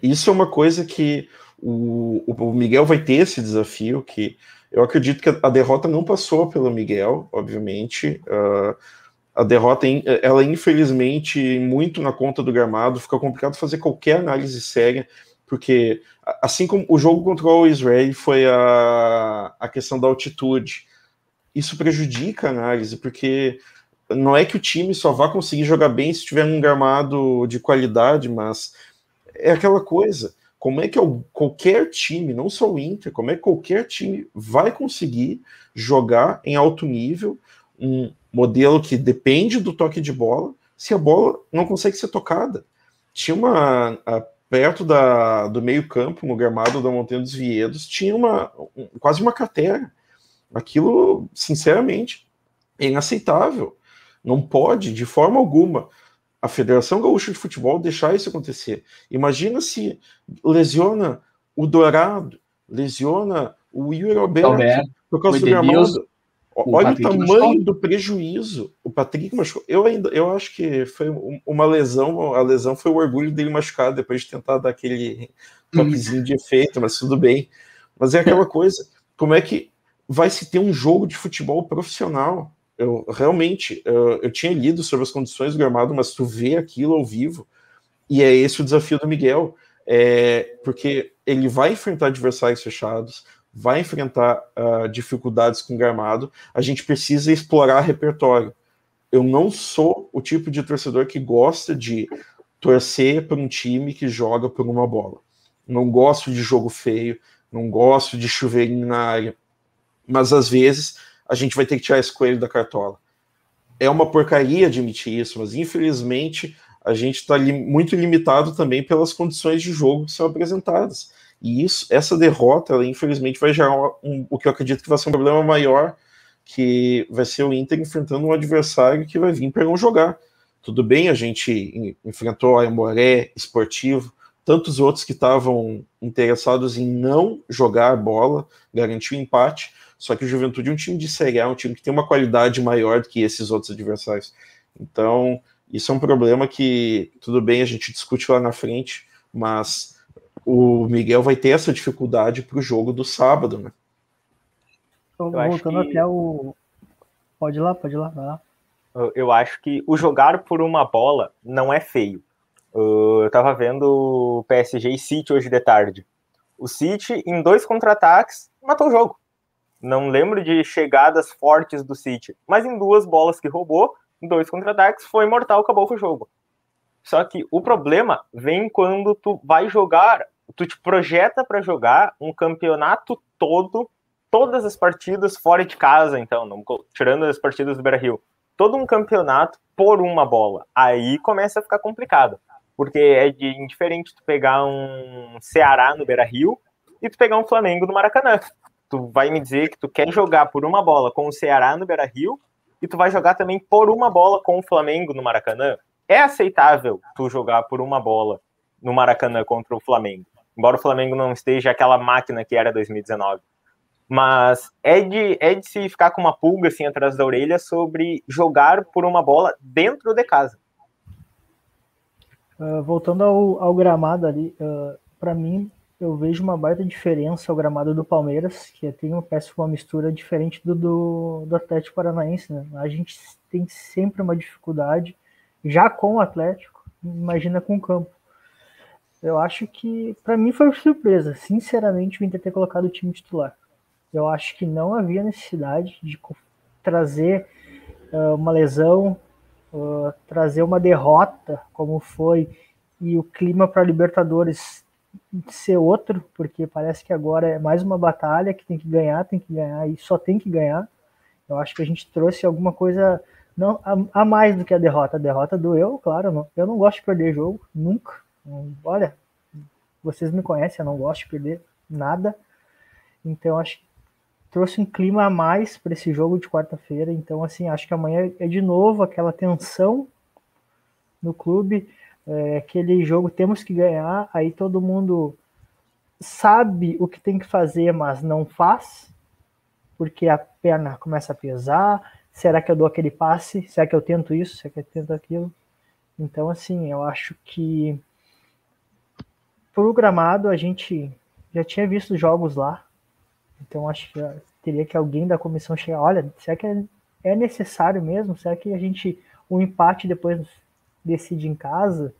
Isso é uma coisa que o Miguel vai ter esse desafio, que eu acredito que a derrota não passou pelo Miguel, obviamente. A derrota, ela infelizmente, muito na conta do gramado, fica complicado fazer qualquer análise séria, porque assim como o jogo contra o Israel foi a questão da altitude, isso prejudica a análise, porque não é que o time só vai conseguir jogar bem se tiver um gramado de qualidade, mas é aquela coisa, como é que qualquer time, não só o Inter, como é que qualquer time vai conseguir jogar em alto nível um modelo que depende do toque de bola, se a bola não consegue ser tocada? Tinha perto do meio campo, no gramado da Montanha dos Vinhedos, tinha quase uma cratera. Aquilo, sinceramente, É inaceitável. Não pode, de forma alguma, a Federação Gaúcha de Futebol deixar isso acontecer. Imagina se lesiona o Dourado, lesiona o Yuri Alberto por causa do gramado. Olha o tamanho do prejuízo. O Patrick machucou. Eu acho que foi uma lesão. A lesão foi o orgulho dele machucado depois de tentar dar aquele toquezinho de efeito, mas tudo bem. Mas é aquela coisa. Como é que vai se ter um jogo de futebol profissional? Eu tinha lido sobre as condições do gramado, mas tu vê aquilo ao vivo, e é esse o desafio do Miguel, porque ele vai enfrentar adversários fechados, vai enfrentar dificuldades com o gramado, a gente precisa explorar repertório. Eu não sou o tipo de torcedor que gosta de torcer para um time que joga por uma bola. Não gosto de jogo feio, não gosto de chuveirinho na área, mas às vezes a gente vai ter que tirar esse coelho da cartola. É uma porcaria admitir isso, mas infelizmente a gente está muito limitado também pelas condições de jogo que são apresentadas. E essa derrota, ela, infelizmente, vai gerar o que eu acredito que vai ser um problema maior, que vai ser o Inter enfrentando um adversário que vai vir para não jogar. Tudo bem, a gente enfrentou a Aimoré, Esportivo, tantos outros que estavam interessados em não jogar bola, garantir o empate. Só que o Juventude é um time de Série A, um time que tem uma qualidade maior do que esses outros adversários. Então, isso é um problema que, tudo bem, a gente discute lá na frente, mas o Miguel vai ter essa dificuldade para o jogo do sábado, né? Voltando até o... Pode ir lá, vai lá. Eu acho que o jogar por uma bola não é feio. Eu tava vendo o PSG e City hoje de tarde. O City, em 2 contra-ataques, matou o jogo. Não lembro de chegadas fortes do City, mas em 2 bolas que roubou, em 2 contra-ataques, foi mortal, acabou com o jogo. Só que o problema vem quando tu vai jogar, tu te projeta para jogar um campeonato todo, todas as partidas fora de casa, então, não, tirando as partidas do Beira-Rio, todo um campeonato por uma bola. Aí começa a ficar complicado, porque é indiferente tu pegar um Ceará no Beira-Rio e tu pegar um Flamengo no Maracanã. Tu vai me dizer que tu quer jogar por uma bola com o Ceará no Beira-Rio e tu vai jogar também por uma bola com o Flamengo no Maracanã? É aceitável tu jogar por uma bola no Maracanã contra o Flamengo, embora o Flamengo não esteja aquela máquina que era 2019. Mas é de se ficar com uma pulga assim atrás da orelha sobre jogar por uma bola dentro de casa. Voltando ao gramado ali, para mim, eu vejo uma baita diferença ao gramado do Palmeiras, que tem uma mistura diferente do Atlético Paranaense, né? A gente tem sempre uma dificuldade, já com o Atlético, imagina com o campo. Eu acho que, para mim, foi uma surpresa, sinceramente, o Inter ter colocado o time titular. Eu acho que não havia necessidade de trazer uma lesão, trazer uma derrota, como foi, e o clima para a Libertadores ser outro, porque parece que agora é mais uma batalha que tem que ganhar e só tem que ganhar. Eu acho que a gente trouxe alguma coisa não a mais do que a derrota. A derrota doeu, claro. Eu não gosto de perder jogo, nunca. Olha, vocês me conhecem, eu não gosto de perder nada. Então acho que trouxe um clima a mais para esse jogo de quarta-feira. Então, assim, acho que amanhã é de novo aquela tensão no clube. Aquele jogo temos que ganhar, aí todo mundo sabe o que tem que fazer, mas não faz, porque a perna começa a pesar. Será que eu dou aquele passe? Será que eu tento isso? Será que eu tento aquilo? Então, assim, eu acho que pro gramado a gente já tinha visto jogos lá, então acho que teria que alguém da comissão chegar, olha, será que é necessário mesmo? Será que o empate depois decide em casa?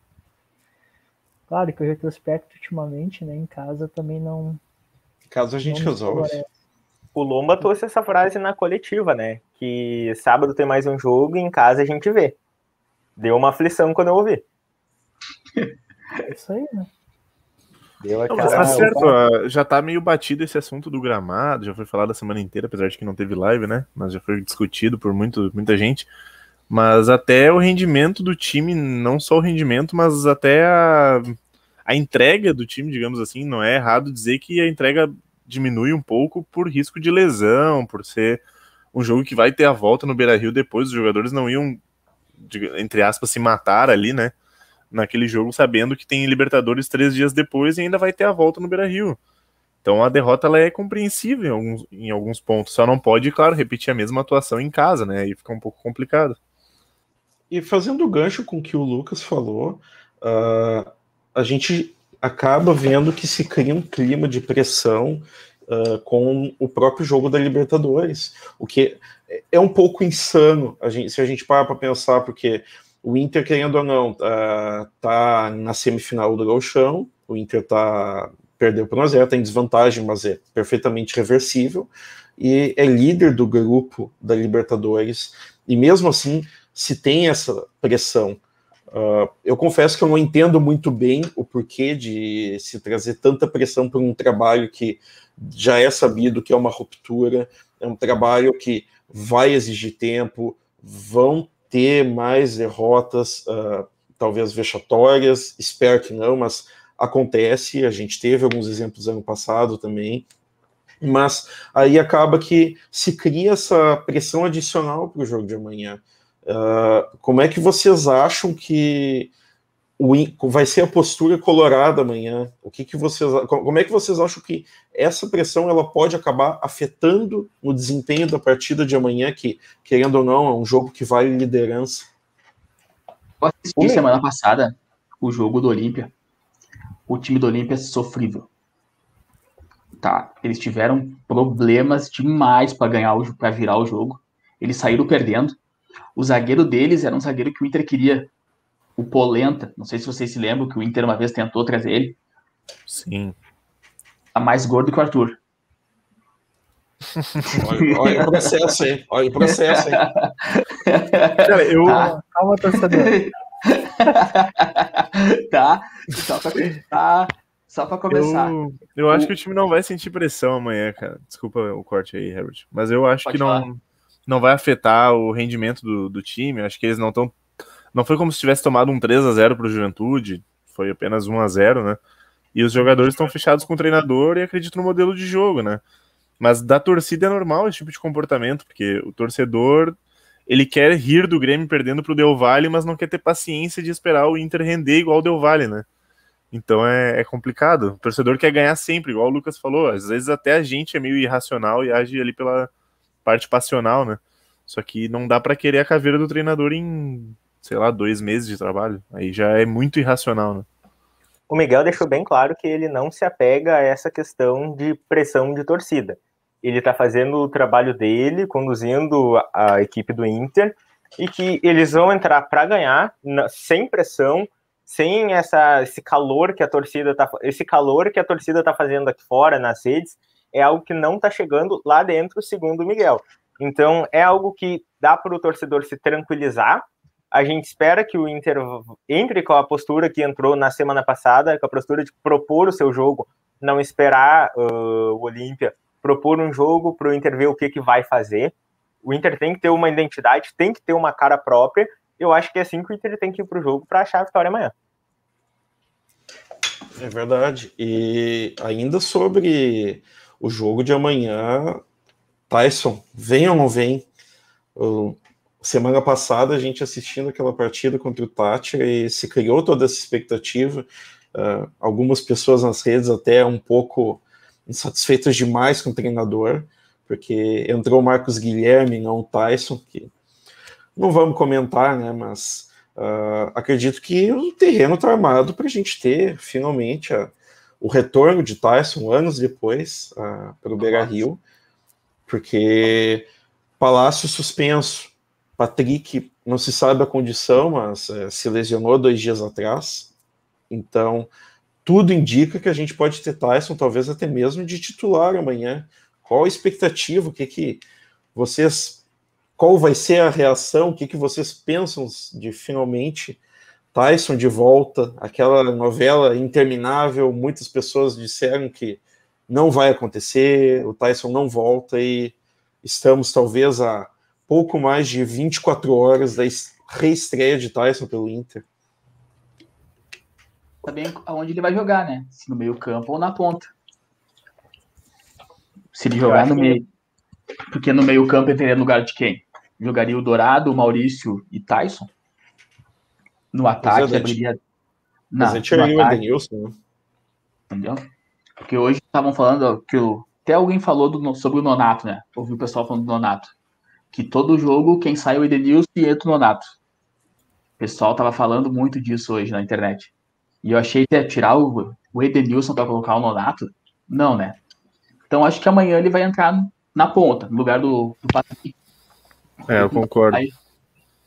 Claro que o retrospecto ultimamente, né, em casa também não... Em casa a gente resolve. O Lomba trouxe essa frase na coletiva, né, que sábado tem mais um jogo e em casa a gente vê. Deu uma aflição quando eu ouvi. É isso aí, né? Mas tá certo, já tá meio batido esse assunto do gramado, já foi falado a semana inteira, apesar de que não teve live, né? Mas já foi discutido por muita gente. Mas até o rendimento do time, não só o rendimento, mas até a entrega do time, digamos assim, não é errado dizer que a entrega diminui um pouco por risco de lesão, por ser um jogo que vai ter a volta no Beira-Rio depois, os jogadores não iam, entre aspas, se matar ali, né, naquele jogo, sabendo que tem Libertadores 3 dias depois e ainda vai ter a volta no Beira-Rio. Então a derrota ela é compreensível em alguns pontos, só não pode, claro, repetir a mesma atuação em casa, né, aí fica um pouco complicado. E fazendo o gancho com o que o Lucas falou, a gente acaba vendo que se cria um clima de pressão com o próprio jogo da Libertadores, o que é um pouco insano se a gente parar para pensar, porque o Inter, querendo ou não, tá na semifinal do Gauchão, o Inter perdeu por 1-0, tá em desvantagem, mas é perfeitamente reversível, e é líder do grupo da Libertadores, e mesmo assim se tem essa pressão. Eu confesso que eu não entendo muito bem o porquê de se trazer tanta pressão por um trabalho que já é sabido que é uma ruptura, é um trabalho que vai exigir tempo, vão ter mais derrotas, talvez vexatórias, espero que não, mas acontece, a gente teve alguns exemplos ano passado também, mas aí acaba que se cria essa pressão adicional para o jogo de amanhã. Como é que vocês acham que vai ser a postura colorada amanhã? Como é que vocês acham que essa pressão ela pode acabar afetando o desempenho da partida de amanhã, que, querendo ou não, é um jogo que vale liderança? Eu assisti semana passada o jogo do Olímpia. O time do Olímpia é sofrível. Tá? Eles tiveram problemas demais para virar o jogo. Eles saíram perdendo. O zagueiro deles era um zagueiro que o Inter queria, o Polenta. Não sei se vocês se lembram que o Inter uma vez tentou trazer ele. Sim. Tá mais gordo que o Arthur. Olha o processo aí. Olha o processo aí. Cara, Calma, torcedor. Tá? Só pra começar. Eu acho que o time não vai sentir pressão amanhã, cara. Desculpa o corte aí, Herbert. Mas eu acho que não vai afetar o rendimento do time. Acho que eles não estão. Não foi como se tivesse tomado um 3-0 pro Juventude. Foi apenas 1-0, né? E os jogadores estão fechados com o treinador e acreditam no modelo de jogo, né? Mas da torcida é normal esse tipo de comportamento, porque o torcedor ele quer rir do Grêmio perdendo pro Del Valle, mas não quer ter paciência de esperar o Inter render igual o Del Valle, né? Então é complicado. O torcedor quer ganhar sempre, igual o Lucas falou. Às vezes até a gente é meio irracional e age ali pela parte passional, né? Só que não dá pra querer a caveira do treinador em, sei lá, 2 meses de trabalho. Aí já é muito irracional, né? O Miguel deixou bem claro que ele não se apega a essa questão de pressão de torcida. Ele está fazendo o trabalho dele, conduzindo a equipe do Inter, e que eles vão entrar para ganhar, sem pressão, sem esse calor que a torcida está fazendo aqui fora nas redes, é algo que não está chegando lá dentro, segundo o Miguel. Então é algo que dá para o torcedor se tranquilizar. A gente espera que o Inter entre com a postura que entrou na semana passada, com a postura de propor o seu jogo, não esperar o Olímpia propor um jogo para o Inter ver o que vai fazer. O Inter tem que ter uma identidade, tem que ter uma cara própria. Eu acho que é assim que o Inter tem que ir para o jogo para achar a vitória amanhã. É verdade. E ainda sobre o jogo de amanhã, Tyson, vem ou não vem? Semana passada, a gente assistindo aquela partida contra o Tátira e se criou toda essa expectativa. Algumas pessoas nas redes até um pouco insatisfeitas demais com o treinador, porque entrou o Marcos Guilherme, não o Tyson, que não vamos comentar, né? Mas acredito que o terreno está armado para a gente ter finalmente o retorno de Tyson anos depois para o Beira-Rio, porque Palácio suspenso. Patrick, não se sabe a condição, mas se lesionou 2 dias atrás. Então, tudo indica que a gente pode ter Tyson, talvez até mesmo de titular amanhã. Qual a expectativa? Qual vai ser a reação? O que vocês pensam de finalmente Tyson de volta? Aquela novela interminável, muitas pessoas disseram que não vai acontecer, o Tyson não volta e estamos talvez a pouco mais de 24 horas da reestreia de Tyson pelo Inter. Também aonde ele vai jogar, né? Se no meio campo ou na ponta. Se ele jogar no meio. Porque no meio-campo entraria no lugar de quem? Jogaria o Dourado, o Maurício e Tyson? No ataque, abriria. Mas aí tiraria o Edenilson, né? Entendeu? Porque hoje estavam falando que até alguém falou sobre o Nonato, né? Ouvi o pessoal falando do Nonato. Que todo jogo, quem sai é o Edenilson e entra o Nonato. O pessoal tava falando muito disso hoje na internet. E eu achei que ia tirar o Edenilson para colocar o Nonato. Não, né? Então acho que amanhã ele vai entrar na ponta, no lugar do Patrick. Eu concordo.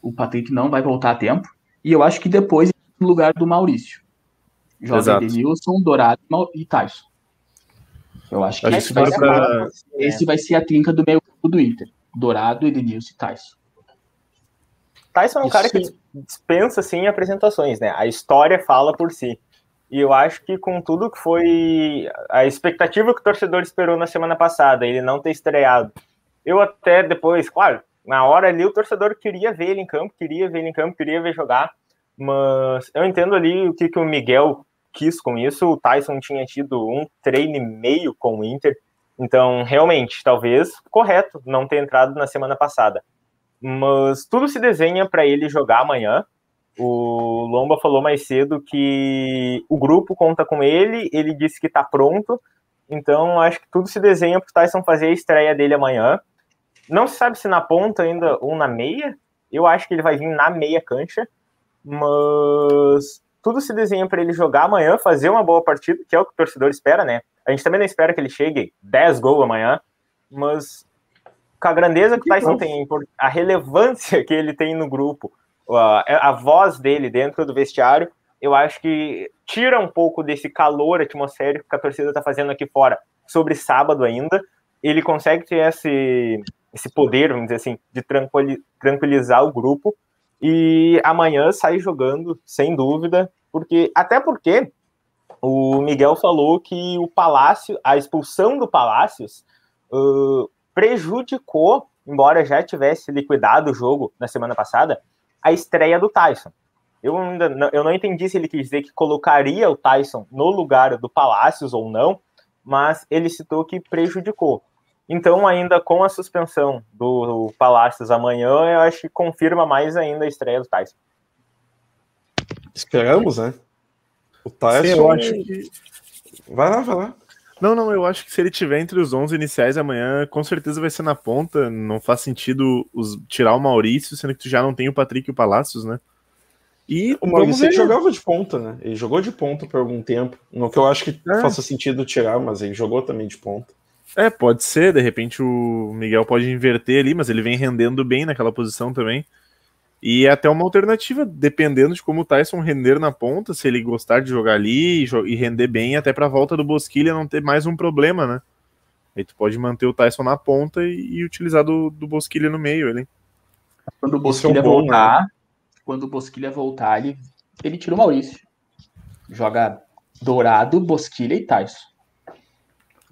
O Patrick não vai voltar a tempo. E eu acho que depois no lugar do Maurício. Joga Edenilson, Dourado e Tyson. Eu acho que esse vai ser a trinca do meio campo do Inter. Dourado, Edenilson e Tyson. Tyson é um cara que dispensa, assim, apresentações, né? A história fala por si. E eu acho que com tudo que foi a expectativa que o torcedor esperou na semana passada, ele não ter estreado. Eu até depois, claro, na hora ali o torcedor queria ver ele em campo, queria ver jogar, mas eu entendo ali o que o Miguel quis com isso. O Tyson tinha tido um treino e meio com o Inter, então realmente, talvez correto não ter entrado na semana passada. Mas tudo se desenha para ele jogar amanhã. O Lomba falou mais cedo que o grupo conta com ele, ele disse que está pronto, então acho que tudo se desenha para o Tyson fazer a estreia dele amanhã. Não se sabe se na ponta ainda ou na meia, eu acho que ele vai vir na meia cancha, mas tudo se desenha para ele jogar amanhã, fazer uma boa partida, que é o que o torcedor espera, né? A gente também não espera que ele chegue 10 gols amanhã, mas com a grandeza que o Tyson tem, a relevância que ele tem no grupo, a voz dele dentro do vestiário, eu acho que tira um pouco desse calor atmosférico que a torcida está fazendo aqui fora sobre sábado ainda. Ele consegue ter esse poder, vamos dizer assim, de tranquilizar o grupo, e amanhã sai jogando, sem dúvida, até porque o Miguel falou que a expulsão do Palácios prejudicou, embora já tivesse liquidado o jogo na semana passada, a estreia do Tyson. Eu não entendi se ele quis dizer que colocaria o Tyson no lugar do Palácios ou não, mas ele citou que prejudicou. Então, ainda com a suspensão do Palácios amanhã, eu acho que confirma mais ainda a estreia do Tyson. Esperamos, né? O Tyson... Sim, eu acho que... Vai lá. Não, eu acho que se ele tiver entre os 11 iniciais amanhã, com certeza vai ser na ponta. Não faz sentido tirar o Maurício, sendo que tu já não tem o Patrick e o Palácios, né? E o Maurício ele jogava de ponta, né? Ele jogou de ponta por algum tempo. Não que eu acho que faça sentido tirar, mas ele jogou também de ponta. Pode ser. De repente o Miguel pode inverter ali, mas ele vem rendendo bem naquela posição também. E é até uma alternativa, dependendo de como o Tyson render na ponta, se ele gostar de jogar ali e render bem, até pra volta do Bosquilha não ter mais um problema, né? Aí tu pode manter o Tyson na ponta e utilizar do Bosquilha no meio ali. Quando o Bosquilha voltar, ele tira o Maurício. Joga Dourado, Bosquilha e Tyson.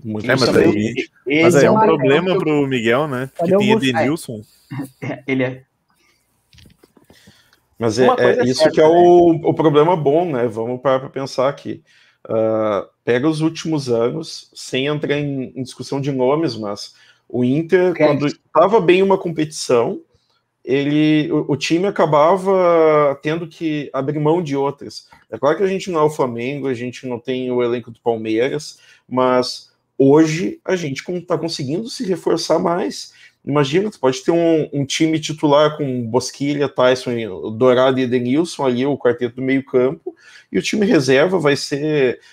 Mas aí é um problema pro Miguel, né? Que tem Edenilson. Ele é. Mas isso certa, que é o problema bom, né? Vamos parar para pensar aqui. Pega os últimos anos, sem entrar em discussão de nomes, mas o Inter, quando estava bem uma competição, o time acabava tendo que abrir mão de outras. É claro que a gente não é o Flamengo, a gente não tem o elenco do Palmeiras, mas hoje a gente está conseguindo se reforçar mais. Imagina, tu pode ter um time titular com Bosquilha, Tyson, Dourado e Edenilson ali, o quarteto do meio campo, e o time reserva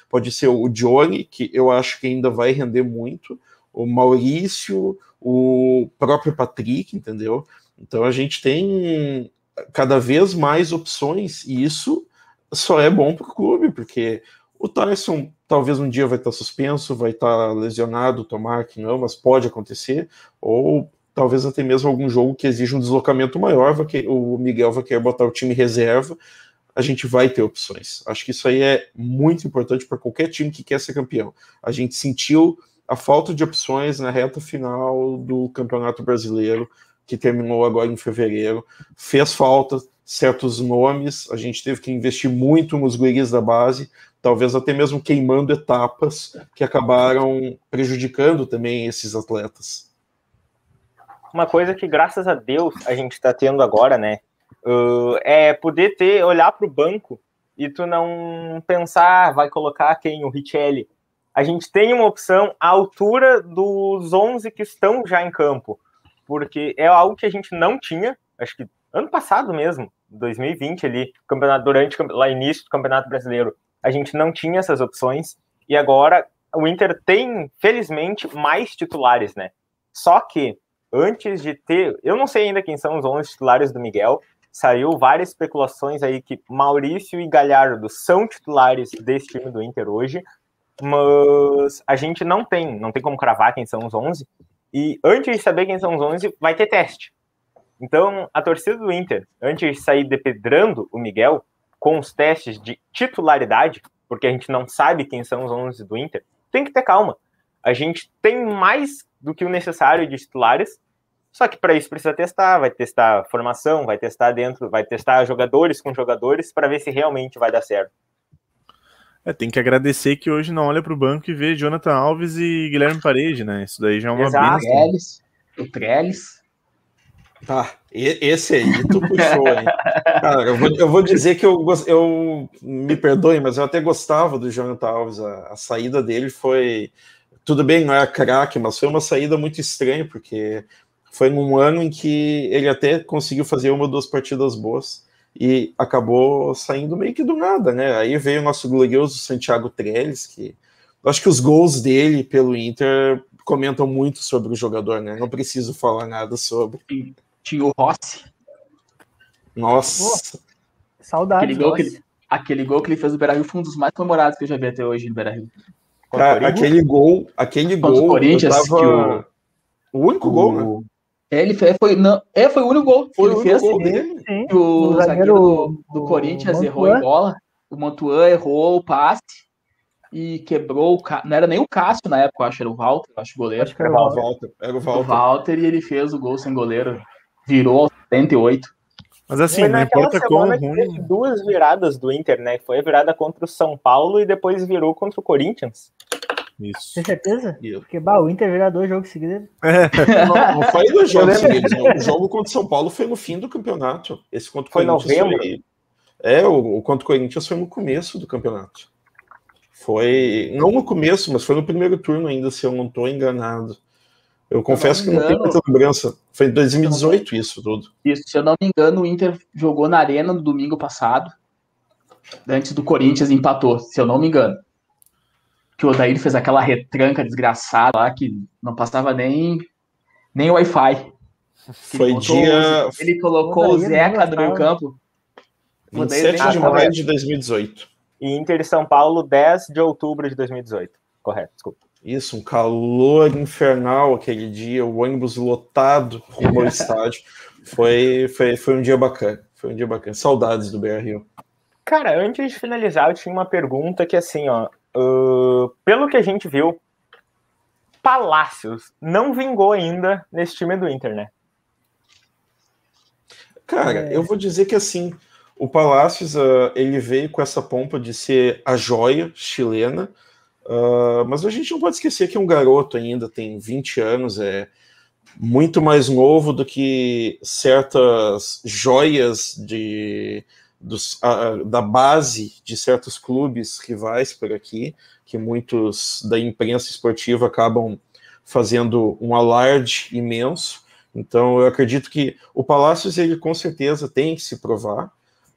pode ser o Johnny, que eu acho que ainda vai render muito, o Maurício, o próprio Patrick, entendeu? Então a gente tem cada vez mais opções, e isso só é bom para o clube, porque o Tyson talvez um dia vai estar suspenso, vai estar lesionado, tomara que não, mas pode acontecer, ou talvez até mesmo algum jogo que exija um deslocamento maior, o Miguel vai querer botar o time reserva, a gente vai ter opções. Acho que isso aí é muito importante para qualquer time que quer ser campeão. A gente sentiu a falta de opções na reta final do Campeonato Brasileiro, que terminou agora em fevereiro. Fez falta certos nomes, a gente teve que investir muito nos guris da base, talvez até mesmo queimando etapas que acabaram prejudicando também esses atletas. uma coisa que, graças a Deus, a gente está tendo agora, né? É poder olhar para o banco e tu não pensar, vai colocar quem? O Richelli. A gente tem uma opção à altura dos 11 que estão já em campo, porque é algo que a gente não tinha, acho que ano passado mesmo, 2020 ali, lá início do Campeonato Brasileiro, a gente não tinha essas opções, e agora o Inter tem, felizmente, mais titulares, né? Só que, antes de ter, eu não sei ainda quem são os 11 titulares do Miguel, saiu várias especulações aí que Maurício e Galhardo são titulares desse time do Inter hoje, mas a gente não tem como cravar quem são os 11, e antes de saber quem são os 11, vai ter teste. Então, a torcida do Inter, antes de sair depedrando o Miguel, com os testes de titularidade, porque a gente não sabe quem são os 11 do Inter, tem que ter calma. A gente tem mais do que o necessário de titulares, só que para isso precisa testar, vai testar formação, vai testar jogadores com jogadores para ver se realmente vai dar certo. Tem que agradecer que hoje não olha para o banco e vê Jonathan Alves e Guilherme Parede, né? Isso daí já é uma bênção. O Trellis. Tá, esse aí tu puxou, hein? Cara, eu vou dizer que eu me perdoe, mas eu até gostava do Jonathan Alves. A saída dele foi... Tudo bem, não é craque, mas foi uma saída muito estranha, porque foi num ano em que ele até conseguiu fazer uma ou duas partidas boas e acabou saindo meio que do nada, né? Aí veio o nosso glorioso Santiago Trellis, que eu acho que os gols dele pelo Inter comentam muito sobre o jogador, né? Não preciso falar nada sobre. Tinha o Rossi. Nossa. Saudades. Aquele gol que ele fez no Beira-Rio foi um dos mais comemorados que eu já vi até hoje no Beira-Rio. Cara, aquele gol, Corinthians, o único gol, né? Ele foi o único gol que ele fez. Sim. O zagueiro do Corinthians errou em bola. O Mantuan errou o passe e quebrou não era nem o Cássio na época, eu acho, era o Walter, o goleiro. Acho que era o Walter. O Walter, e ele fez o gol sem goleiro. Virou aos 78. Mas assim, não importa como ruim. Teve duas viradas do Inter, né? Foi a virada contra o São Paulo e depois virou contra o Corinthians. Isso. Tem certeza? Porque o Inter virou 2 jogos seguidos. Não foi 2 jogos seguidos. O jogo contra o São Paulo foi no fim do campeonato. Esse contra o Corinthians foi... o contra o Corinthians foi no começo do campeonato. Foi... Não no começo, mas foi no primeiro turno ainda, se eu não estou enganado. Eu confesso que não tenho muita lembrança. Foi em 2018 isso tudo. Isso, se eu não me engano, o Inter jogou na Arena no domingo passado. Antes do Corinthians empatou, se eu não me engano. Que o Odair fez aquela retranca desgraçada lá, que não passava nem Wi-Fi. Ele colocou o Zeca do meio campo. 27 de maio de 2018. E Inter e São Paulo, 10 de outubro de 2018. Correto, desculpa. Isso, um calor infernal aquele dia, o ônibus lotado rumo ao estádio. Foi um dia bacana. Foi um dia bacana. Saudades do BR. Cara, antes de finalizar, eu tinha uma pergunta que, assim, pelo que a gente viu, Palácios não vingou ainda nesse time do Inter, né? Cara, eu vou dizer que, assim, o Palácios, ele veio com essa pompa de ser a joia chilena, mas a gente não pode esquecer que é um garoto ainda, tem 20 anos, é muito mais novo do que certas joias da base de certos clubes rivais por aqui, que muitos da imprensa esportiva acabam fazendo um alarde imenso. Então eu acredito que o Palácios, ele com certeza tem que se provar,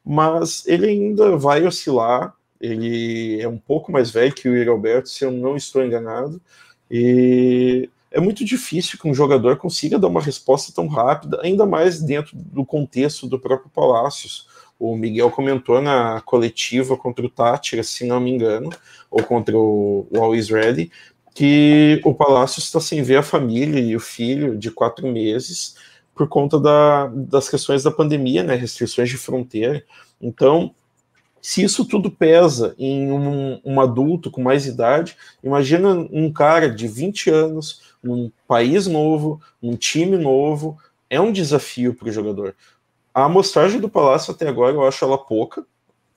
mas ele ainda vai oscilar. Ele é um pouco mais velho que o Yuri Alberto, se eu não estou enganado, e é muito difícil que um jogador consiga dar uma resposta tão rápida, ainda mais dentro do contexto do próprio Palácios. O Miguel comentou na coletiva contra o Tátira, se não me engano, ou contra o Always Ready, que o Palácios está sem ver a família e o filho de 4 meses por conta das questões da pandemia, né, restrições de fronteira. Então, se isso tudo pesa em um adulto com mais idade, imagina um cara de 20 anos, num país novo, num time novo, é um desafio para o jogador. A amostragem do Palácio até agora eu acho ela pouca,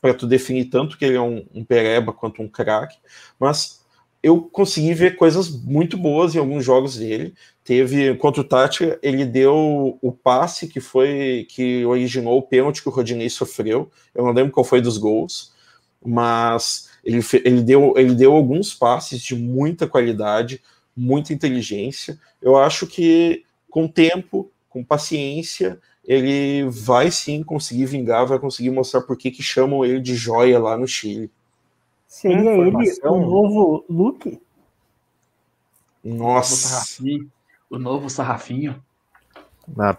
para tu definir tanto que ele é um pereba quanto um craque, mas eu consegui ver coisas muito boas em alguns jogos dele. Teve, contra o Tati, ele deu o passe que originou o pênalti que o Rodinei sofreu. Eu não lembro qual foi dos gols, mas ele deu alguns passes de muita qualidade, muita inteligência. Eu acho que com tempo, com paciência, ele vai sim conseguir vingar, vai conseguir mostrar por que chamam ele de joia lá no Chile. Seria ele o novo Luke? Nossa! O novo Sarrafinho.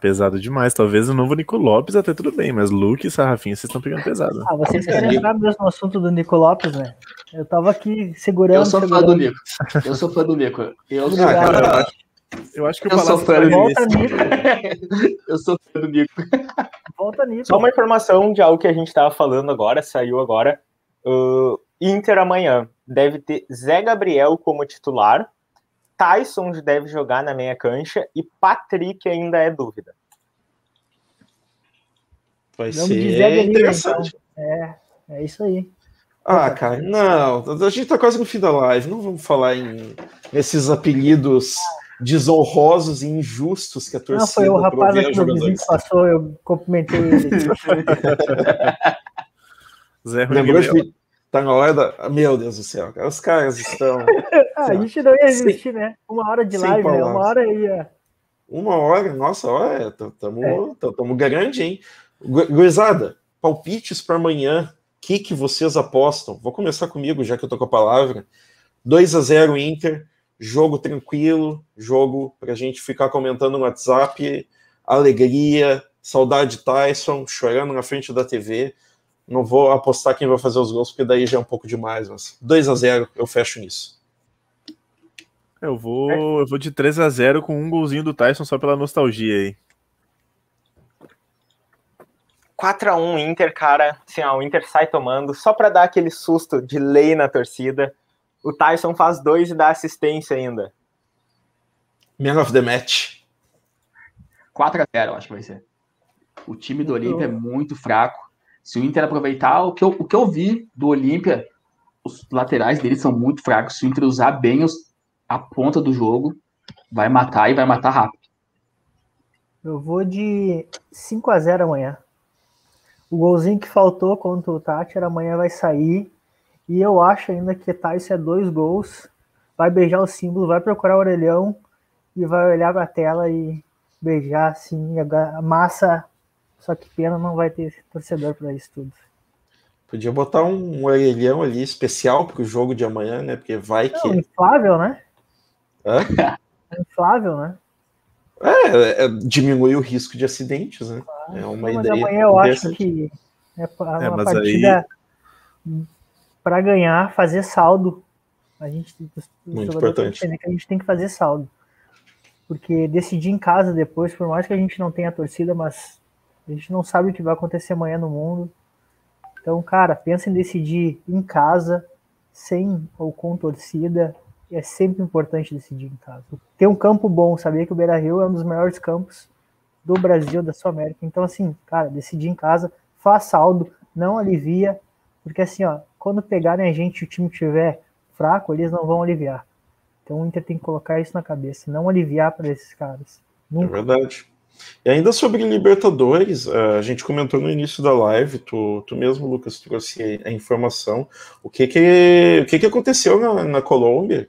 Pesado demais. Talvez o novo Nico Lopes até tudo bem, mas Luke e Sarrafinho vocês estão pegando pesado. Vocês querem entrar mesmo no assunto do Nico Lopes, né? Eu tava aqui segurando. Eu sou fã do Nico. Eu sou fã do Nico. Eu acho que o Palácio Volta, Nico. Eu sou fã do Nico. Volta, Nico. Só uma informação de algo que a gente tava falando agora, saiu agora. Inter amanhã deve ter Zé Gabriel como titular, Tyson deve jogar na meia cancha e Patrick ainda é dúvida. Vai Vamos ser interessante. Então. É isso aí. Cara, não. A gente tá quase no fim da live. Não vamos falar nesses apelidos desonrosos e injustos que a torcida... Não, foi o rapaz aqui no vizinho que passou, eu cumprimentei ele. Zé Lembrou de... Tá na hora da... Meu Deus do céu, cara. Os caras estão... A gente não ia resistir, né? 1 hora de live, né? 1 hora ia... 1 hora? Nossa, olha, tamo grande, hein? Gurizada, palpites para amanhã. O que vocês apostam? Vou começar comigo, já que eu tô com a palavra. 2-0 Inter, jogo tranquilo, jogo pra gente ficar comentando no WhatsApp, alegria, saudade de Tyson, chorando na frente da TV. Não vou apostar quem vai fazer os gols, porque daí já é um pouco demais, mas 2-0 eu fecho nisso. Eu vou de 3-0 com um golzinho do Tyson só pela nostalgia aí. 4-1 Inter, cara. Assim, o Inter sai tomando, só pra dar aquele susto de lei na torcida. O Tyson faz 2 e dá assistência ainda. Man of the match. 4-0, acho que vai ser. O time do Olímpia é muito fraco. Se o Inter aproveitar o que eu vi do Olímpia, os laterais deles são muito fracos. Se o Inter usar bem a ponta do jogo, vai matar e vai matar rápido. Eu vou de 5-0 amanhã. O golzinho que faltou contra o Tátira amanhã vai sair. E eu acho ainda que Tyson é 2 gols. Vai beijar o símbolo, vai procurar o orelhão e vai olhar pra tela e beijar assim, a massa. Só que pena, não vai ter torcedor para isso tudo. Podia botar um orelhão ali especial pro jogo de amanhã, né? Porque vai que... Inflável, né? Hã? Inflável, né? Diminui o risco de acidentes, né? É uma ideia. Mas amanhã eu acho que é uma partida para ganhar, fazer saldo. A gente muito importante. Que a gente tem que fazer saldo. Porque decidir em casa depois, por mais que a gente não tenha torcida, mas a gente não sabe o que vai acontecer amanhã no mundo. Então, cara, pensa em decidir em casa, sem ou com torcida. É sempre importante decidir em casa. Ter um campo bom, sabia que o Beira-Rio é um dos melhores campos do Brasil, da Sul América. Então, assim, cara, decidir em casa, faz saldo, não alivia, porque assim, quando pegarem a gente e o time estiver fraco, eles não vão aliviar. Então o Inter tem que colocar isso na cabeça, não aliviar para esses caras. Nunca. É verdade. E ainda sobre Libertadores, a gente comentou no início da live, tu mesmo, Lucas, trouxe a informação, o que aconteceu na Colômbia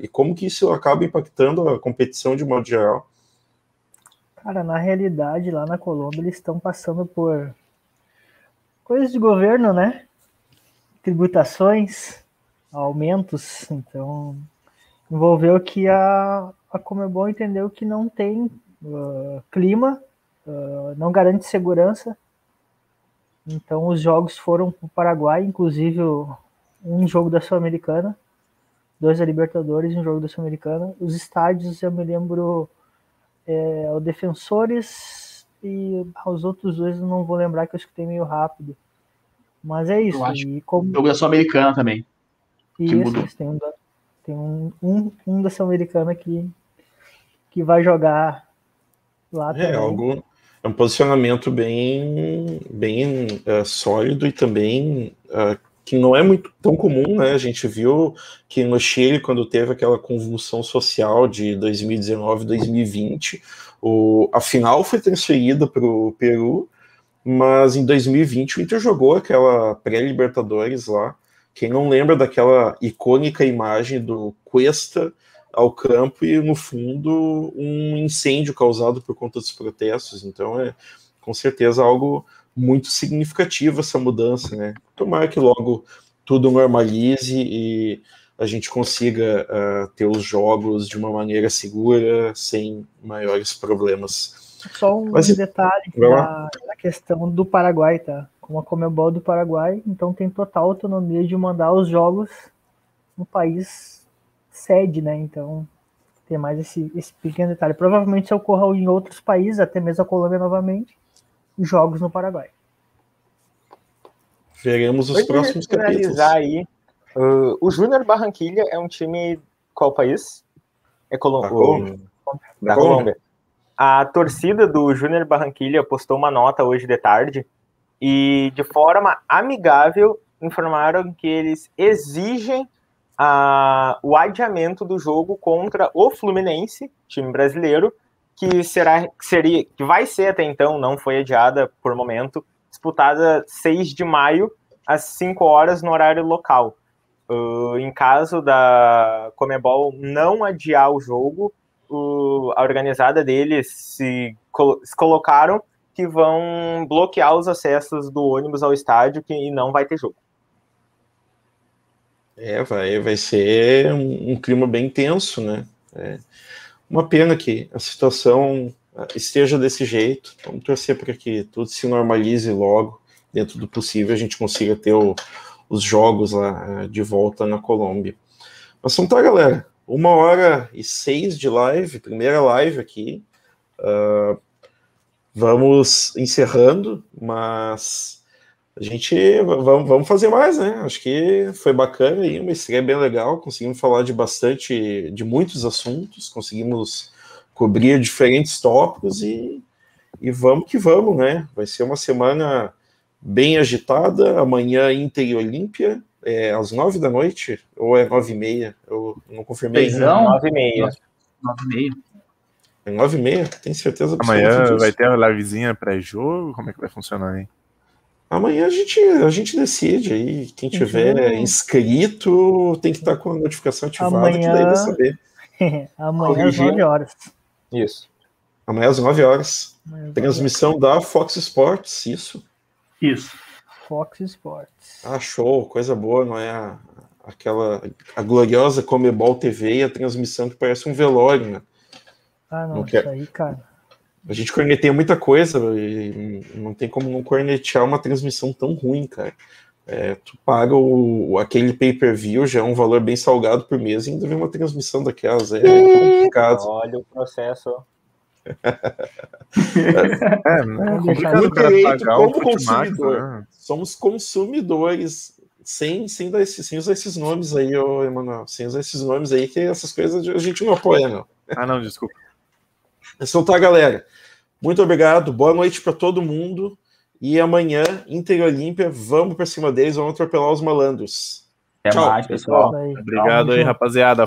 e como que isso acaba impactando a competição de modo geral. Cara, na realidade, lá na Colômbia, eles estão passando por coisas de governo, né? Tributações, aumentos, então envolveu que a Conmebol entendeu que não tem clima, não garante segurança. Então os jogos foram para o Paraguai, inclusive um jogo da Sul-Americana, 2 da Libertadores e um jogo da Sul-Americana. Os estádios, eu me lembro, o Defensores e os outros 2 eu não vou lembrar, que eu escutei meio rápido. Mas é isso. E como... O jogo da Sul-Americana também. Isso, tem um da Sul-Americana que vai jogar lá também. É um posicionamento bem sólido e também que não é muito tão comum, né? A gente viu que no Chile, quando teve aquela convulsão social de 2019, 2020, a final foi transferida para o Peru, mas em 2020 o Inter jogou aquela pré-Libertadores lá. Quem não lembra daquela icônica imagem do Cuesta ao campo e, no fundo, um incêndio causado por conta dos protestos. Então, é com certeza algo muito significativo essa mudança, né? Tomara que logo tudo normalize e a gente consiga ter os jogos de uma maneira segura, sem maiores problemas. Só um detalhe da questão do Paraguai, tá? Como a Conmebol do Paraguai, então tem total autonomia de mandar os jogos no país sede, né? Então tem mais esse pequeno detalhe. Provavelmente isso ocorra em outros países, até mesmo a Colômbia novamente, jogos no Paraguai. Veremos os próximos capítulos. Aí, o Júnior Barranquilla é um time qual país? É Colômbia. Da Colômbia. A torcida do Júnior Barranquilla postou uma nota hoje de tarde e, de forma amigável, informaram que eles exigem o adiamento do jogo contra o Fluminense, time brasileiro, que vai ser até então, não foi adiada por momento, disputada 6 de maio, às 5 horas no horário local. Em caso da Conmebol não adiar o jogo, a organizada deles se colocaram que vão bloquear os acessos do ônibus ao estádio e não vai ter jogo. Vai ser um clima bem tenso, né? Uma pena que a situação esteja desse jeito. Vamos torcer para que tudo se normalize logo, dentro do possível, a gente consiga ter os jogos lá de volta na Colômbia. Mas então tá, galera. 1h06 de live, primeira live aqui. Vamos encerrando, mas a gente vamos fazer mais, né? Acho que foi bacana aí, uma estreia bem legal. Conseguimos falar de muitos assuntos, conseguimos cobrir diferentes tópicos e vamos que vamos, né? Vai ser uma semana bem agitada. Amanhã Inter e Olímpia, às 9 da noite, ou é 9h30? Eu não confirmei. 9h30. 9h30. É 9h30? Tem certeza Amanhã disso? vai ter a livezinha pré-jogo? Como é que vai funcionar aí? Amanhã a gente decide aí. Quem tiver inscrito tem que estar com a notificação ativada, que daí vai saber. Amanhã às 9 horas. Isso. Amanhã às 9 horas. Transmissão da Fox Sports, isso? Isso. Fox Sports. Show, coisa boa, não é a gloriosa Conmebol TV e a transmissão que parece um velório, né? Não isso aí, cara. A gente corneteia muita coisa e não tem como não cornetear uma transmissão tão ruim, cara. Tu paga aquele pay-per-view, já é um valor bem salgado por mês, e ainda vem uma transmissão daquelas, é complicado. Olha o processo. Muito direito como consumidor. Né? Somos consumidores, sem usar esses nomes aí, Emanuel, sem usar esses nomes aí, que essas coisas a gente não apoia, não. Não, desculpa. Então tá, galera. Muito obrigado, boa noite para todo mundo. E amanhã, Inter e Olímpia, vamos para cima deles, vamos atropelar os malandros. Até Tchau, mais, pessoal. Obrigado aí, rapaziada.